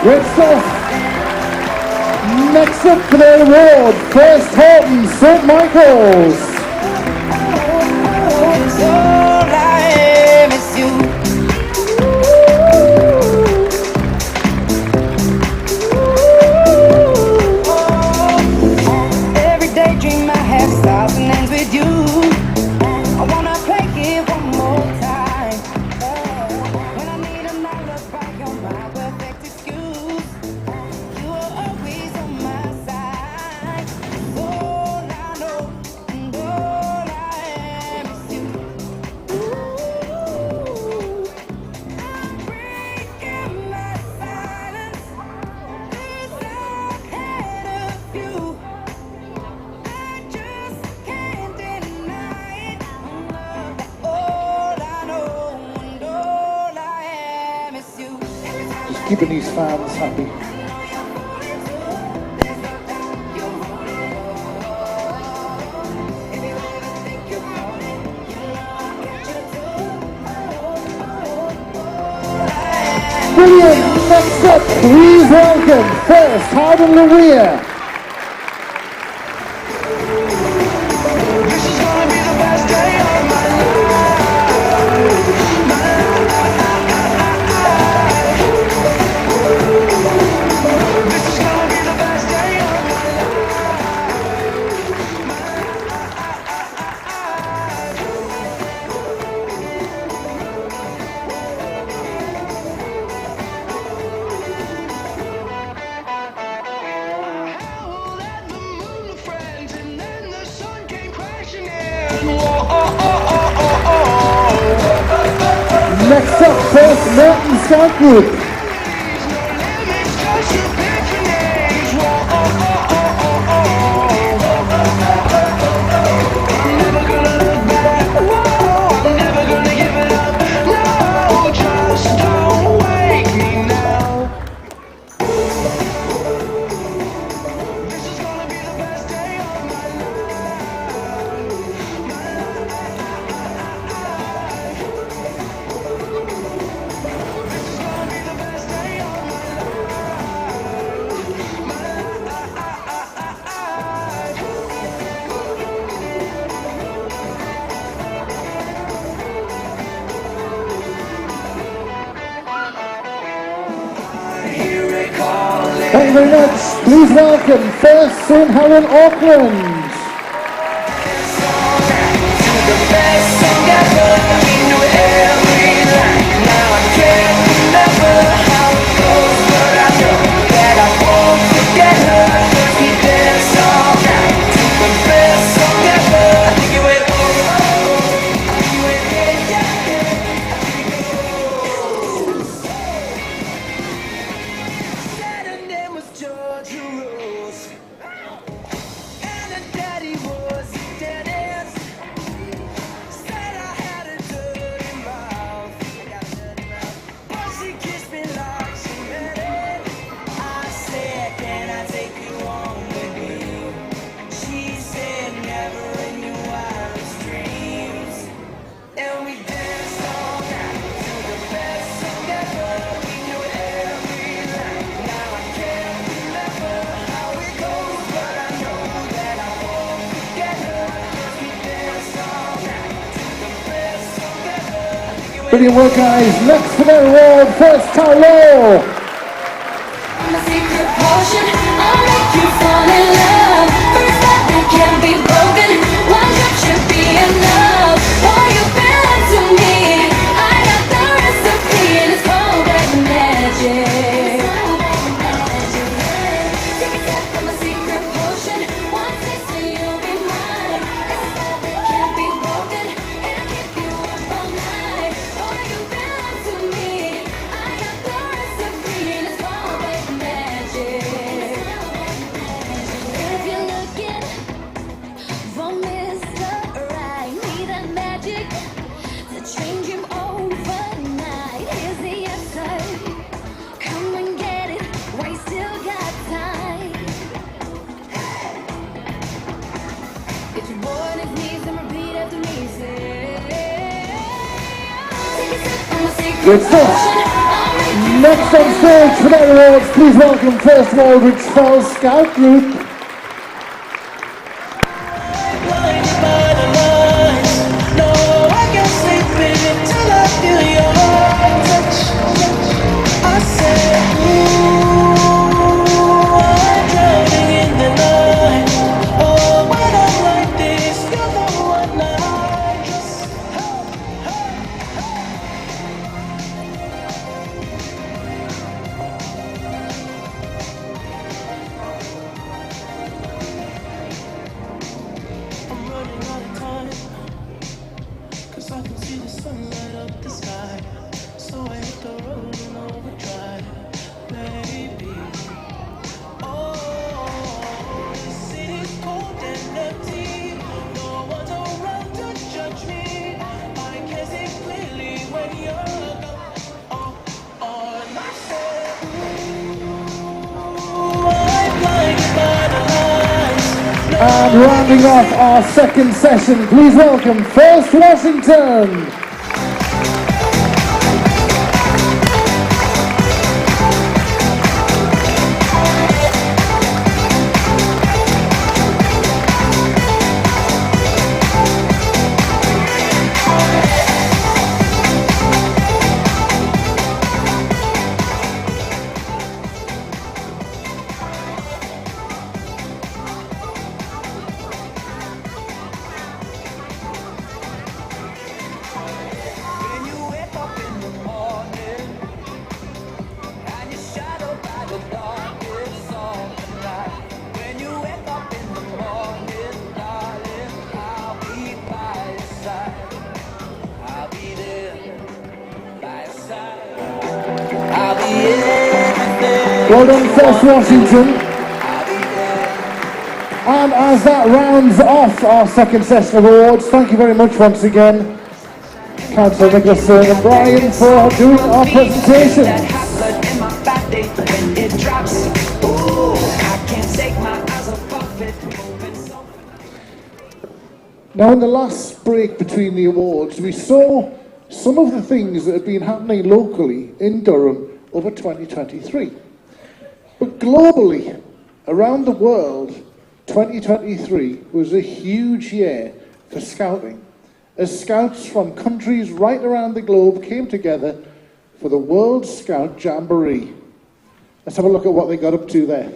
Great stuff. Next up for their award, First Horton St. Michael's. All I am is you. Every daydream I have starts and ends with you. I wanna play it one more time. When I need a lullaby, you're my perfect excuse. You are always on my side. All I know and all I am is you. I'm breaking my silence 'cause I've had a few. I just can't deny it. All I know and all I am is you. Just keeping these fans happy. Brilliant! Next up, please welcome First Howden Luria. This is gonna be the best day of my life. This is gonna be the best day of my Howled at the moon with friends, and then the sun came crashing in. Next up, First Mountain Scout Group. Limits 'cause you pick your names. I'm never gonna look back. I'm never gonna give it up. No, just don't wake me now. This is gonna be the best day of my Thank you very much. Please welcome First St. Helen Auckland. Brilliant work, guys. Next for their award, First Hello. I'm a secret potion, I'll make you fall in love. First that can't be broken, one drop should be enough. Boy, you belong to me, I got the recipe and it's called black magic. Take a sip from a secret potion, one taste and you'll be mine. First that can't be broken, it'll keep you up all night. Boy, you belong to me, I got the recipe and it's called black magic. If you're looking for Mr. Right, need that magic to change him overnight. Here's the answer. Come and get it, we still got time. Get your boy on his knees and repeat after me. Say, take a sip from a secret Good stuff. potion. I'll make you Next on stage for their awards, please welcome first of all Rich Fell Scout Group. And rounding off our second session, please welcome First Washington. Well done, First Washington. And as that rounds off our second session of awards, thank you very much once again, Councillor Nicholson and Brian, for doing our presentation. Now, in the last break between the awards, we saw some of the things that had been happening locally in Durham over 2023. But globally, around the world, 2023 was a huge year for scouting, as scouts from countries right around the globe came together for the World Scout Jamboree. Let's have a look at what they got up to there.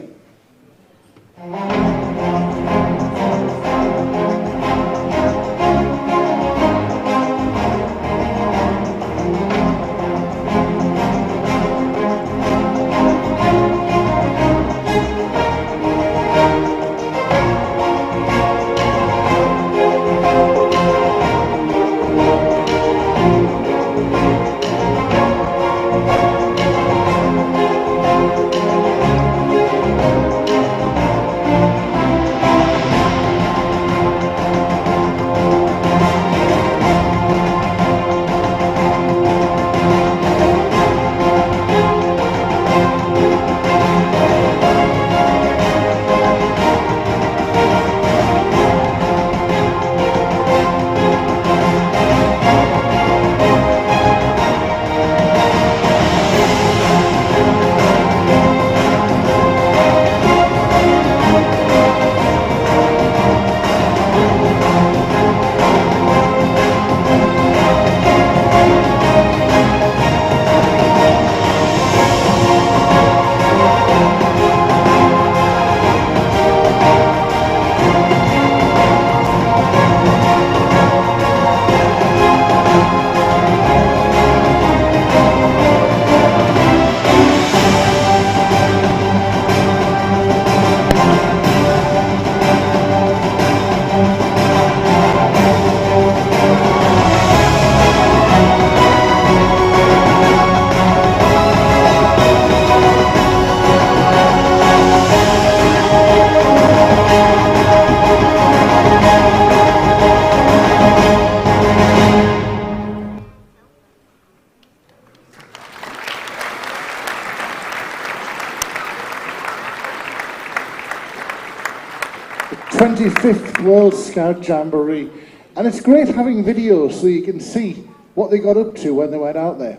The 25th World Scout Jamboree. And it's great having videos so you can see what they got up to when they went out there.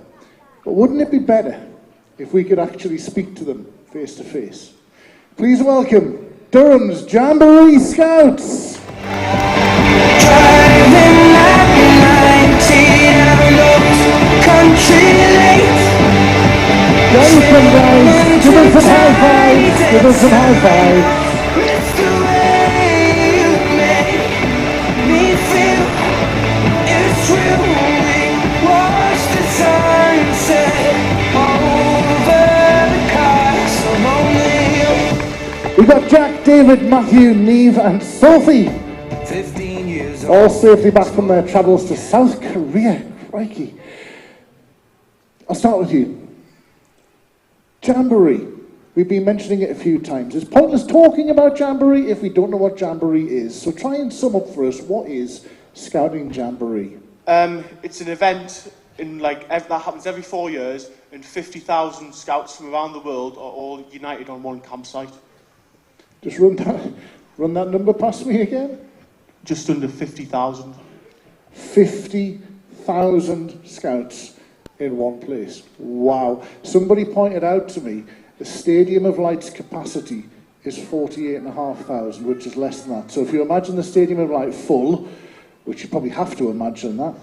But wouldn't it be better if we could actually speak to them face to face. Please welcome Durham's Jamboree Scouts. Driving at 19, I looked country late. Welcome guys, give us some high five, give us some high five. It's the way you make me feel. It's real. We watch the sunset over the castle. Only We've got Jack, David, Matthew, Neve and Sophie. 15 years All safely back from their travels to South Korea. Crikey. I'll start with you. Jamboree. We've been mentioning it a few times. It's pointless talking about Jamboree if we don't know what Jamboree is. So try and sum up for us, what is Scouting Jamboree? It's an event that happens every 4 years, and 50,000 scouts from around the world are all united on one campsite. Just run that number past me again. Just under 50,000. 50,000 scouts in one place. Wow. Somebody pointed out to me the Stadium of Light's capacity is 48,500, which is less than that. So if you imagine the Stadium of Light full, which you probably have to imagine that,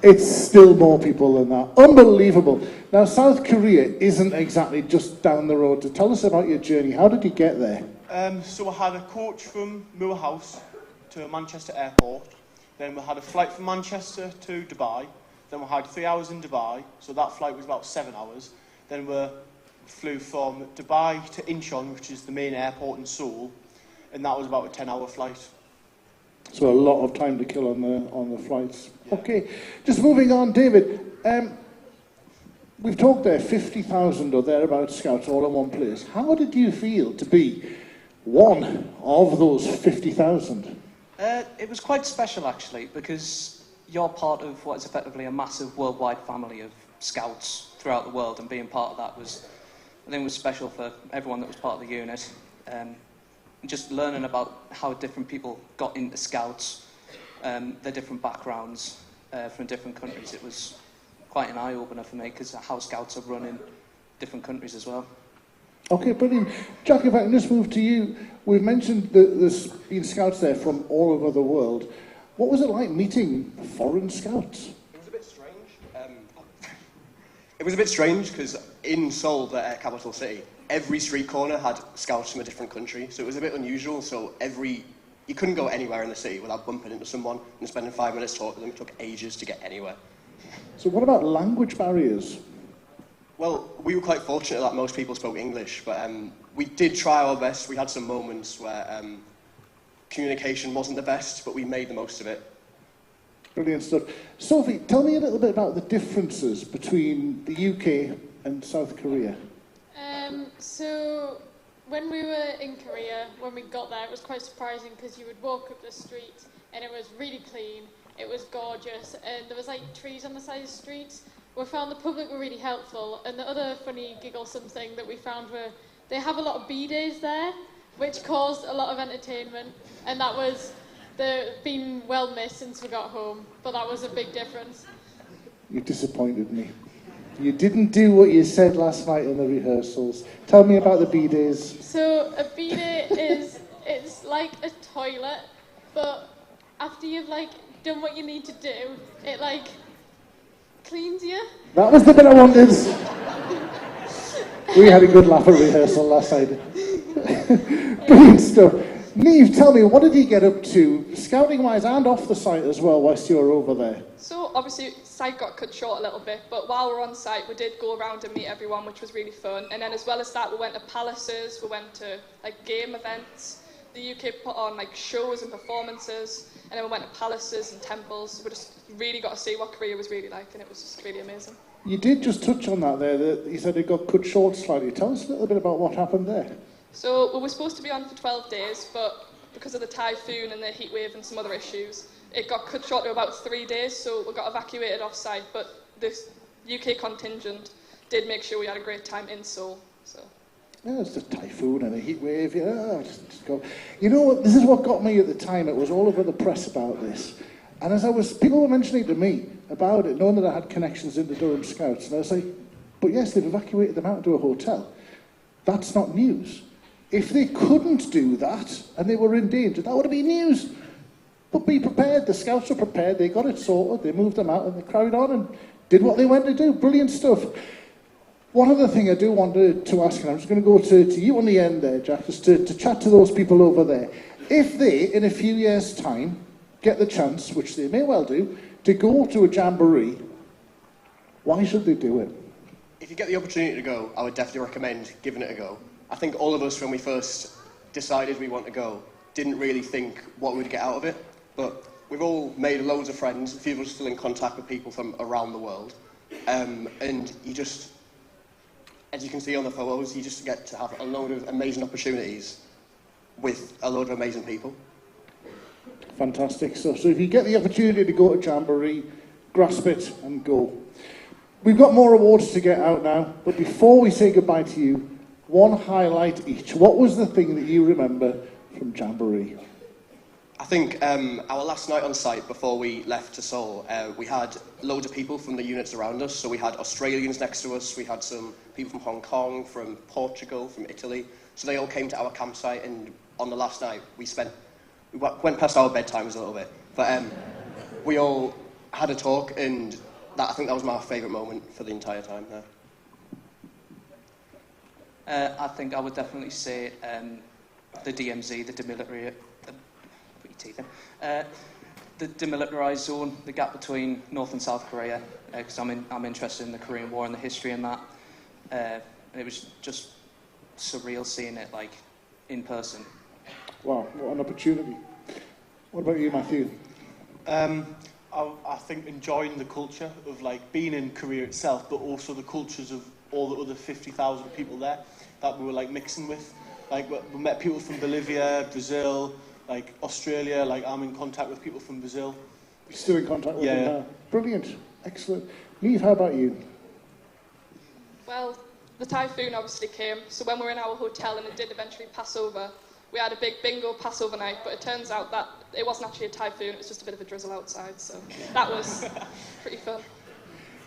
it's still more people than that. Unbelievable. Now, South Korea isn't exactly just down the road. So tell us about your journey. How did you get there? So I had a coach from Moore House to Manchester Airport. Then we had a flight from Manchester to Dubai. Then we had 3 hours in Dubai, so that flight was about 7 hours. Then we flew from Dubai to Incheon, which is the main airport in Seoul, and that was about a 10-hour flight. So a lot of time to kill on the flights. Yeah. Okay, just moving on, David. We've talked there, 50,000 or thereabouts scouts all in one place. How did you feel to be one of those 50,000? It was quite special, actually, because you're part of what is effectively a massive worldwide family of scouts throughout the world, and being part of that was, I think, was special for everyone that was part of the unit. Just learning about how different people got into scouts, their different backgrounds from different countries, it was quite an eye-opener for me, because how scouts are run in different countries as well. Okay, brilliant. Jack, if I can just move to you. We've mentioned that there's been scouts there from all over the world. What was it like meeting foreign scouts? It was a bit strange. It was a bit strange because in Seoul, the capital city, every street corner had scouts from a different country, so it was a bit unusual. So you couldn't go anywhere in the city without bumping into someone and spending 5 minutes talking to them. It took ages to get anywhere. So what about language barriers? Well, we were quite fortunate that most people spoke English, but we did try our best. We had some moments where communication wasn't the best, but we made the most of it. Brilliant stuff. Sophie, tell me a little bit about the differences between the UK and South Korea. So when we were in Korea, when we got there, it was quite surprising because you would walk up the street and it was really clean, it was gorgeous, and there was like trees on the side of the streets. We found the public were really helpful, and the other funny giggle something that we found were they have a lot of B-days there, which caused a lot of entertainment, and that was been well missed since we got home, but that was a big difference. You disappointed me. You didn't do what you said last night in the rehearsals. Tell me about the B-days. So a B-day it's like a toilet, but after you've like done what you need to do, it like cleans you. That was the bit I wanted. We had a good laugh at rehearsal last night. Brilliant stuff. Neve, tell me, what did you get up to, scouting-wise and off the site as well, whilst you were over there? So, obviously, site got cut short a little bit, but while we were on site, we did go around and meet everyone, which was really fun. And then as well as that, we went to palaces, we went to, like, game events. The UK put on, like, shows and performances, and then we went to palaces and temples. We just really got to see what Korea was really like, and it was just really amazing. You did just touch on that there, that you said it got cut short slightly. Tell us a little bit about what happened there. So we were supposed to be on for 12 days, but because of the typhoon and the heat wave and some other issues, it got cut short to about 3 days, so we got evacuated off-site, but this UK contingent did make sure we had a great time in Seoul. So. Yeah, it's the typhoon and a heat wave. Yeah, just go. You know what? This is what got me at the time. It was all over the press about this. And people were mentioning to me about it, knowing that I had connections into Durham Scouts, and I was like, but yes, they've evacuated them out into a hotel. That's not news. If they couldn't do that, and they were in danger, that would have been news. But be prepared, the Scouts were prepared, they got it sorted, they moved them out, and they carried on and did what they went to do. Brilliant stuff. One other thing I do want to ask, and I'm just going to go to you on the end there, Jack, just to chat to those people over there. If they, in a few years' time, get the chance, which they may well do, to go to a Jamboree, why should they do it? If you get the opportunity to go, I would definitely recommend giving it a go. I think all of us, when we first decided we want to go, didn't really think what we'd get out of it, but we've all made loads of friends, a few of us still in contact with people from around the world, and you just, as you can see on the photos, you just get to have a load of amazing opportunities with a load of amazing people. Fantastic stuff. So if you get the opportunity to go to Jamboree, grasp it and go. We've got more awards to get out now, but before we say goodbye to you, one highlight each. What was the thing that you remember from Jamboree? I think our last night on site before we left to Seoul, we had loads of people from the units around us. So we had Australians next to us, we had some people from Hong Kong, from Portugal, from Italy. So they all came to our campsite, and on the last night we went past our bedtimes a little bit, but we all had a talk, and I think that was my favourite moment for the entire time there. I think I would definitely say the DMZ, the demilitarised zone, the gap between North and South Korea, because I'm interested in the Korean War and the history in that. And it was just surreal seeing it like in person. Wow, what an opportunity. What about you, Matthew? I think enjoying the culture of like being in Korea itself, but also the cultures of all the other 50,000 people there that we were like mixing with. Like we met people from Bolivia, Brazil, like Australia. Like I'm in contact with people from Brazil. You're still in contact with them Yeah. now. Brilliant, excellent. Neve, how about you? Well, the typhoon obviously came, so when we were in our hotel and it did eventually pass over, we had a big bingo Passover night, but it turns out that it wasn't actually a typhoon, it was just a bit of a drizzle outside, so that was pretty fun.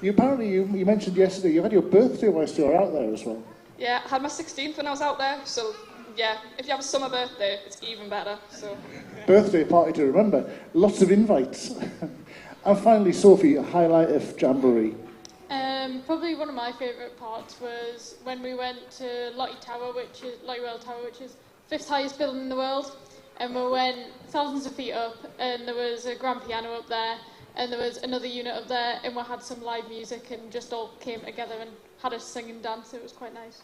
You mentioned yesterday you had your birthday whilst you were out there as well. Yeah, I had my 16th when I was out there, so yeah, if you have a summer birthday, it's even better, so. Birthday party to remember. Lots of invites. And finally, Sophie, a highlight of Jamboree. Probably one of my favourite parts was when we went to Lottie Well Tower, which is 5th highest building in the world, and we went thousands of feet up, and there was a grand piano up there, and there was another unit up there, and we had some live music and just all came together and had a sing and dance. It was quite nice.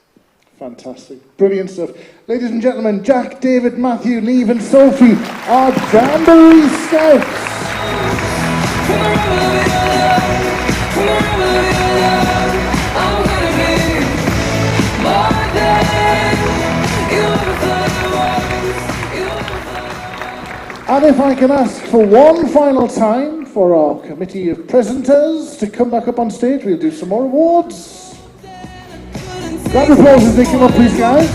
Fantastic. Brilliant stuff. Ladies and gentlemen, Jack, David, Matthew, Neve and Sophie are Jamboree Scouts. And if I can ask for one final time for our committee of presenters to come back up on stage, we'll do some more awards. Round of applause as they come up, please, guys.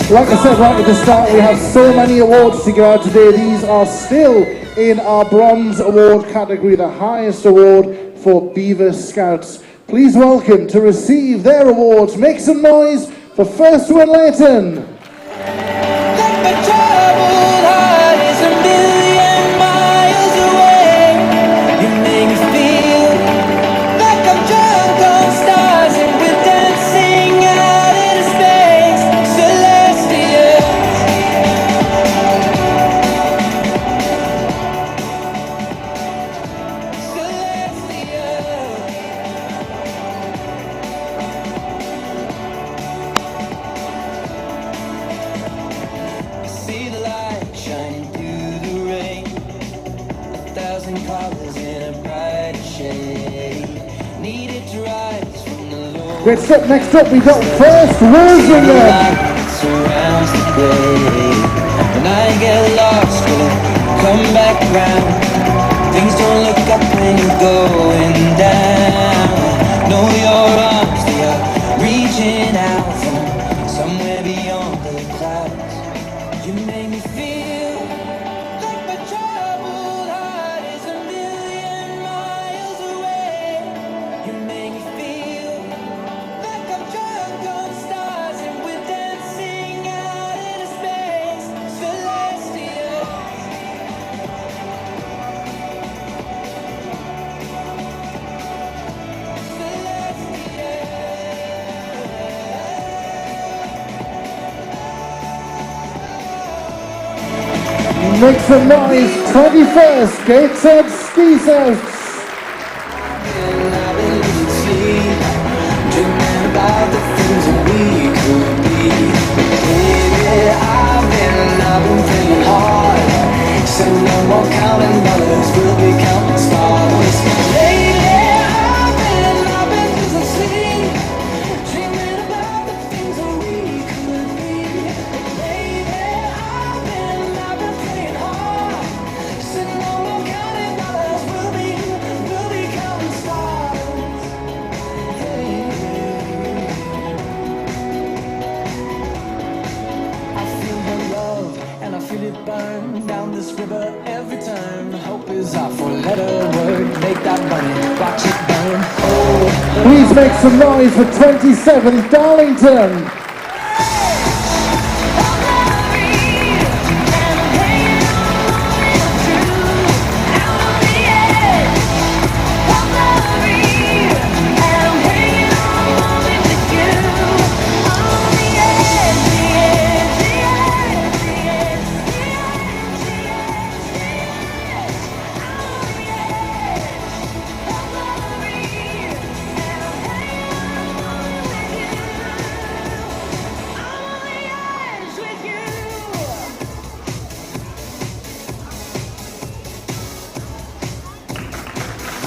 Like I said right at the start, we have so many awards to give out today. These are still in our bronze award category, the highest award for Beaver Scouts. Please welcome to receive their awards. Make some noise for First One Leighton. Great stuff. Next up, we've got First Rosenberg. Surrounds the day. When I get lost, will it come back round? Things don't look up when you're going down. Know your arms, they are reaching out from Make some noise, 21st, Gateshead Ski South. Dreaming about the things that we could be. Baby, I've been playing hard. So no more counting dollars, we'll be counting stars. Lately, I've been losing sleep. Dreaming about the things that we could be. Baby, I've been playing hard. So no more counting dollars, we'll be counting stars. And I feel it burn down this river every turn. Hope is our four-letter word. Make that money, watch it burn. Oh, Please make some noise for 27th, Darlington.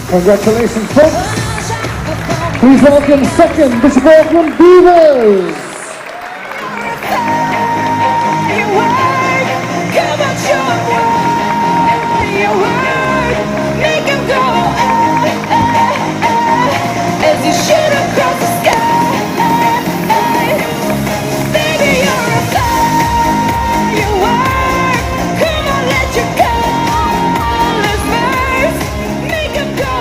Congratulations, folks. Please welcome second Bishop Auckland Beavers. As you shoot across the sky, baby, you're a firework. Come on, let your colors burst. Make 'em go.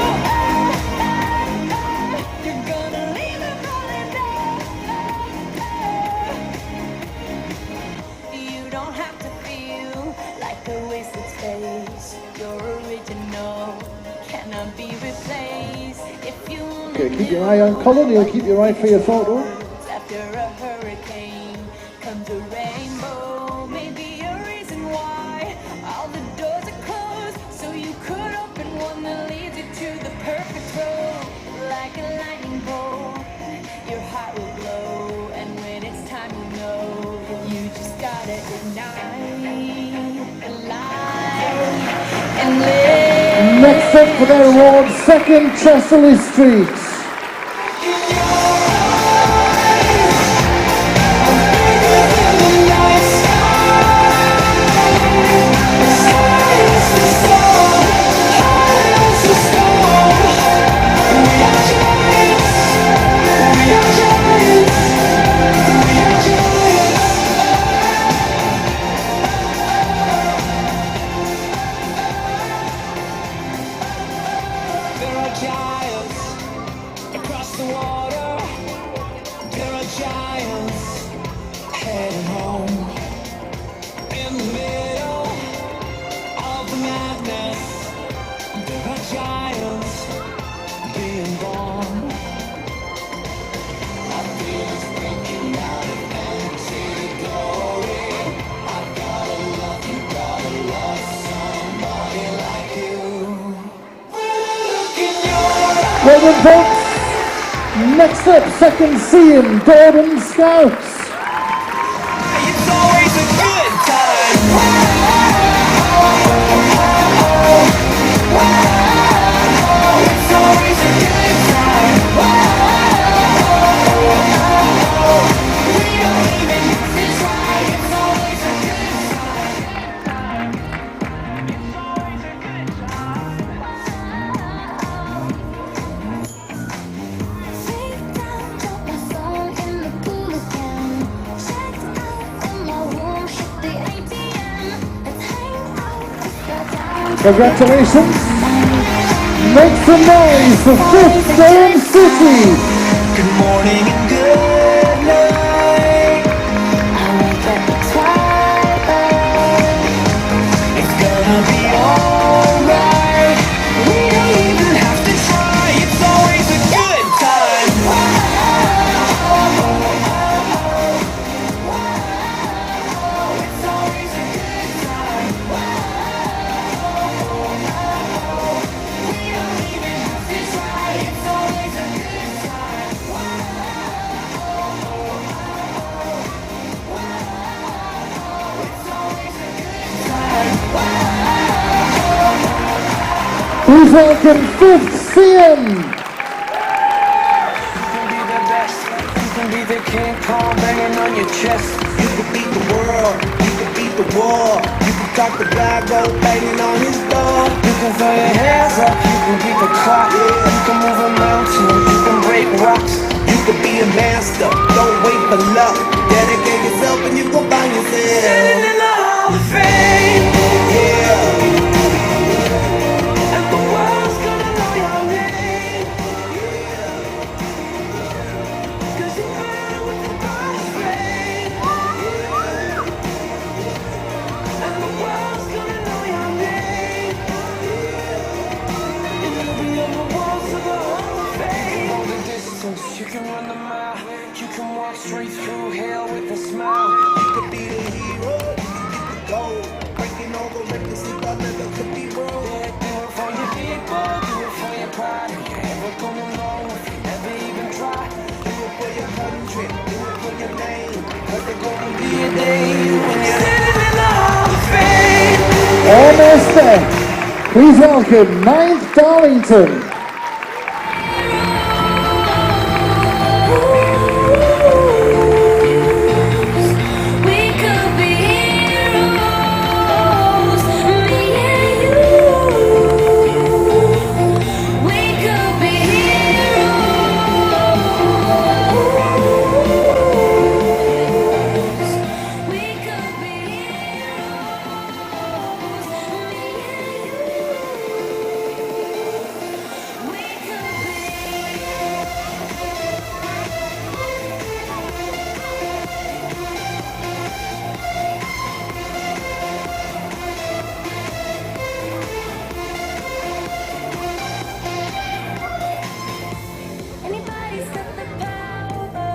You're gonna leave them falling down. You don't have to feel like a wasted space. You're original, cannot be replaced. If you Okay, keep your eye on Colin, he'll keep you right for your photo. after a hurricane comes a rainbow, maybe a reason why all the doors are closed, so you could open one that leads you to the perfect road. Like a lightning bolt, your heart will glow, and when it's time, you know you just gotta ignite the light and live. Next up for their award, second Chesterley Street. There are giants across the water. There are giants heading home. In the middle of the madness, there are giants being born. My feelings breaking out of empty glory. I gotta love you, gotta love somebody like you. Well done, folks. Next up, second Seam, Durham Scouts. It's always a good time. It's always a good time. We don't even have to try. It's always a good time. Take down, drop my phone in the pool again. Checked out in my room, hit the ATM. Let's hang out if you're down. Congratulations. Make some noise for fifth Durham City. Good morning and good night. I wake up at twilight. It's gonna be alright. We don't even have to try. It's always a good time. It's always a good time. Please welcome 5th CM. You can be the King Kong banging on your chest. You can beat the world, you can beat the war. You can talk the guy go banging on his door. You can throw your hands up, you can beat the clock. You can move a mountain, you can break rocks. You can be a master, don't wait for luck. Dedicate yourself and you go find yourself. Standing in the Hall of Fame, yeah. And the world's gonna know your name, yeah. 'Cause you burn with the God's flame, yeah. And the world's gonna know your name, yeah. And you'll be on the walls of the Hall of Fame. Go the distance, you can run the mile. You can walk straight through hell with a smile. You could be the hero, you could get the gold. Breaking all the records that I never could be wrong. Yeah, do it for your people, do it for your pride. You're never gonna know if you never even try. Do it for your country, do it for your name. 'Cause there's gonna be a day when you're standing in the Hall of Fame. Almost there. Please welcome 9th Darlington. We could be heroes, me and you. We could be heroes. We could be heroes, me and you. We could be. Anybody's got the power.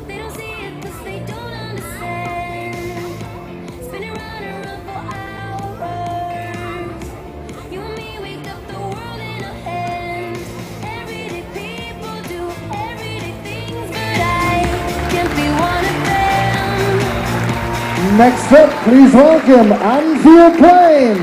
They don't see it 'cause they don't understand. Spinning round and round for hours. You and me, we got the world in our hands. Everyday people do everyday things, but I can't be one of them. Next up, please welcome Anfield Plain.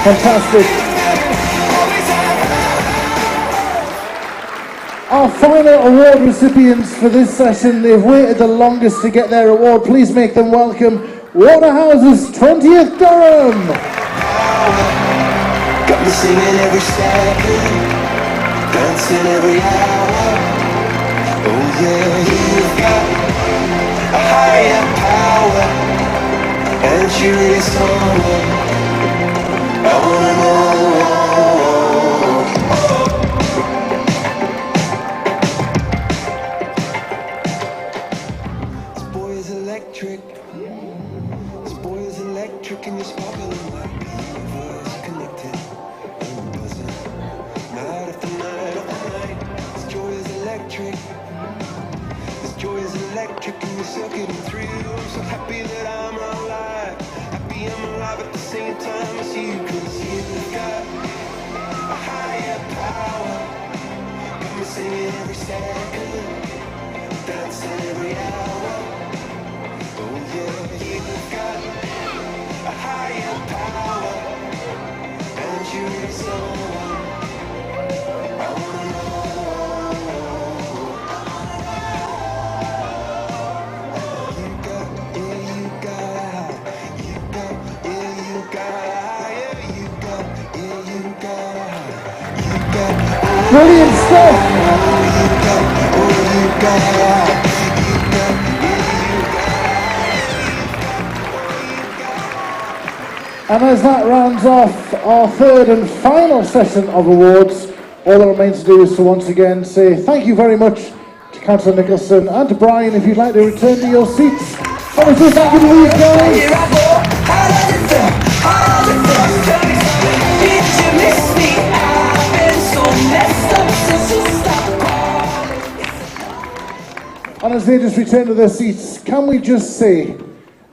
Fantastic. Our final award recipients for this session, they've waited the longest to get their award. Please make them welcome Waterhouse's 20th Durham. Got me singing every second, dancing every hour. Oh yeah, you've got a higher power, and she really someone I wanna know. This boy is electric. This boy is electric, and you're sparkling like the universe connected. And buzzing night after night after night. This joy is electric. This joy is electric, and you're circuiting through. I'm so happy that I'm alive. Happy I'm alive at the same Brilliant stuff. And as that rounds off our third and final session of awards, all that remains to do is to once again say thank you very much to Councillor Nicholson and to Brian. If you'd like to return to your seats. Obviously, thank you to these guys. And as they just return to their seats, can we just say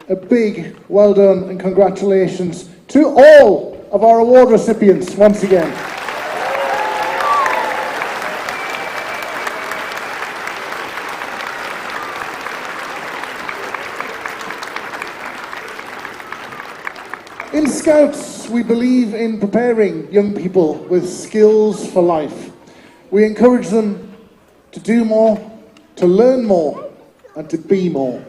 a big well done and congratulations to all of our award recipients once again. In Scouts, we believe in preparing young people with skills for life. We encourage them to do more, to learn more, and to be more.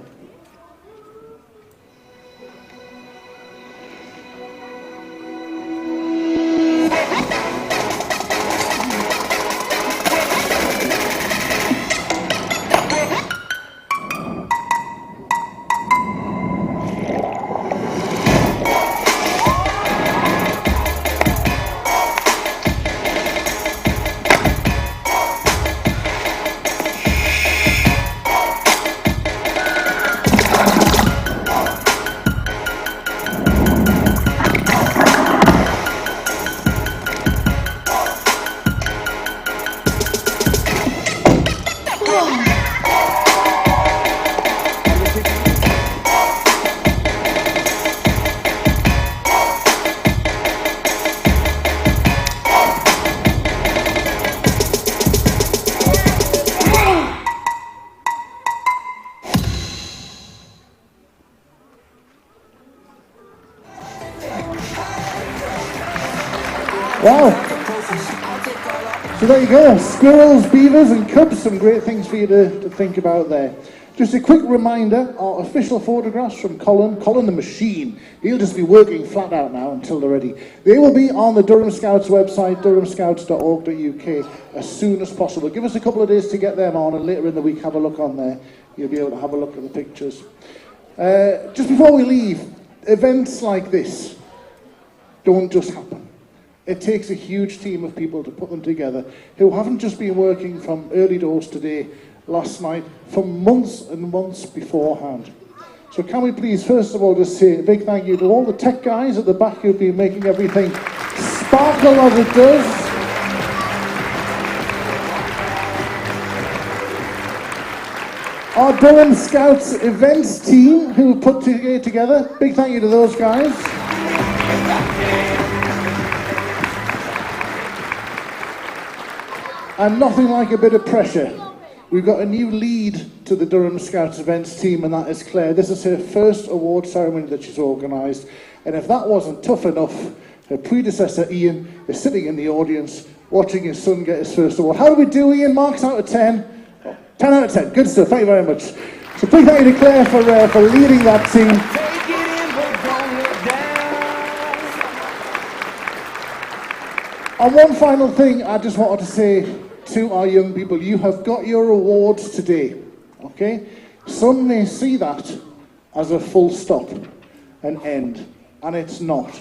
Wow. So there you go. Squirrels, beavers and cubs. Some great things for you to think about there. Just a quick reminder, our official photographs from Colin the Machine. He'll just be working flat out now until they're ready. They will be on the Durham Scouts website, durhamscouts.org.uk, as soon as possible. Give us a couple of days to get them on, and later in the week have a look on there. You'll be able to have a look at the pictures. Just before we leave, events like this don't just happen. It takes a huge team of people to put them together who haven't just been working from early doors today, last night, for months and months beforehand. So can we please, first of all, just say a big thank you to all the tech guys at the back who've been making everything sparkle as it does. Our Durham Scouts events team who put it together, big thank you to those guys. And nothing like a bit of pressure. We've got a new lead to the Durham Scouts events team, and that is Claire. This is her first award ceremony that she's organised. And if that wasn't tough enough, her predecessor Ian is sitting in the audience watching his son get his first award. How do we do, Ian? Marks out of 10? 10 out of 10. Good stuff. Thank you very much. So big thank you to Claire for leading that team. And one final thing I just wanted to say to our young people. You have got your awards today, okay? Some may see that as a full stop, an end, and it's not.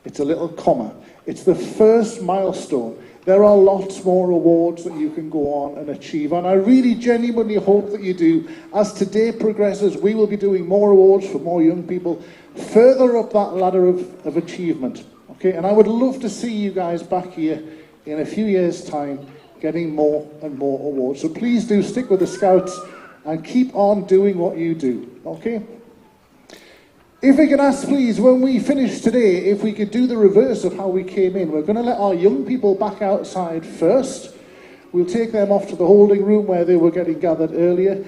It's a little comma. It's the first milestone. There are lots more awards that you can go on and achieve, and I really genuinely hope that you do. As today progresses, we will be doing more awards for more young people, further up that ladder of achievement. Okay, and I would love to see you guys back here in a few years' time getting more and more awards. So please do stick with the Scouts and keep on doing what you do, okay? If we could ask, please, when we finish today, if we could do the reverse of how we came in. We're going to let our young people back outside first. We'll take them off to the holding room where they were getting gathered earlier.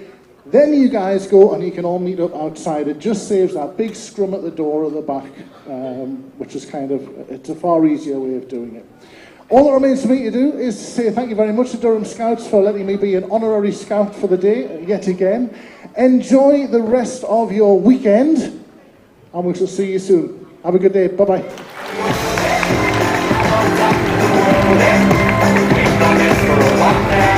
Then you guys go and you can all meet up outside. It just saves that big scrum at the door at the back, which is it's a far easier way of doing it. All that remains for me to do is say thank you very much to Durham Scouts for letting me be an honorary scout for the day, yet again. Enjoy the rest of your weekend, and we shall see you soon. Have a good day. Bye-bye. Sunday.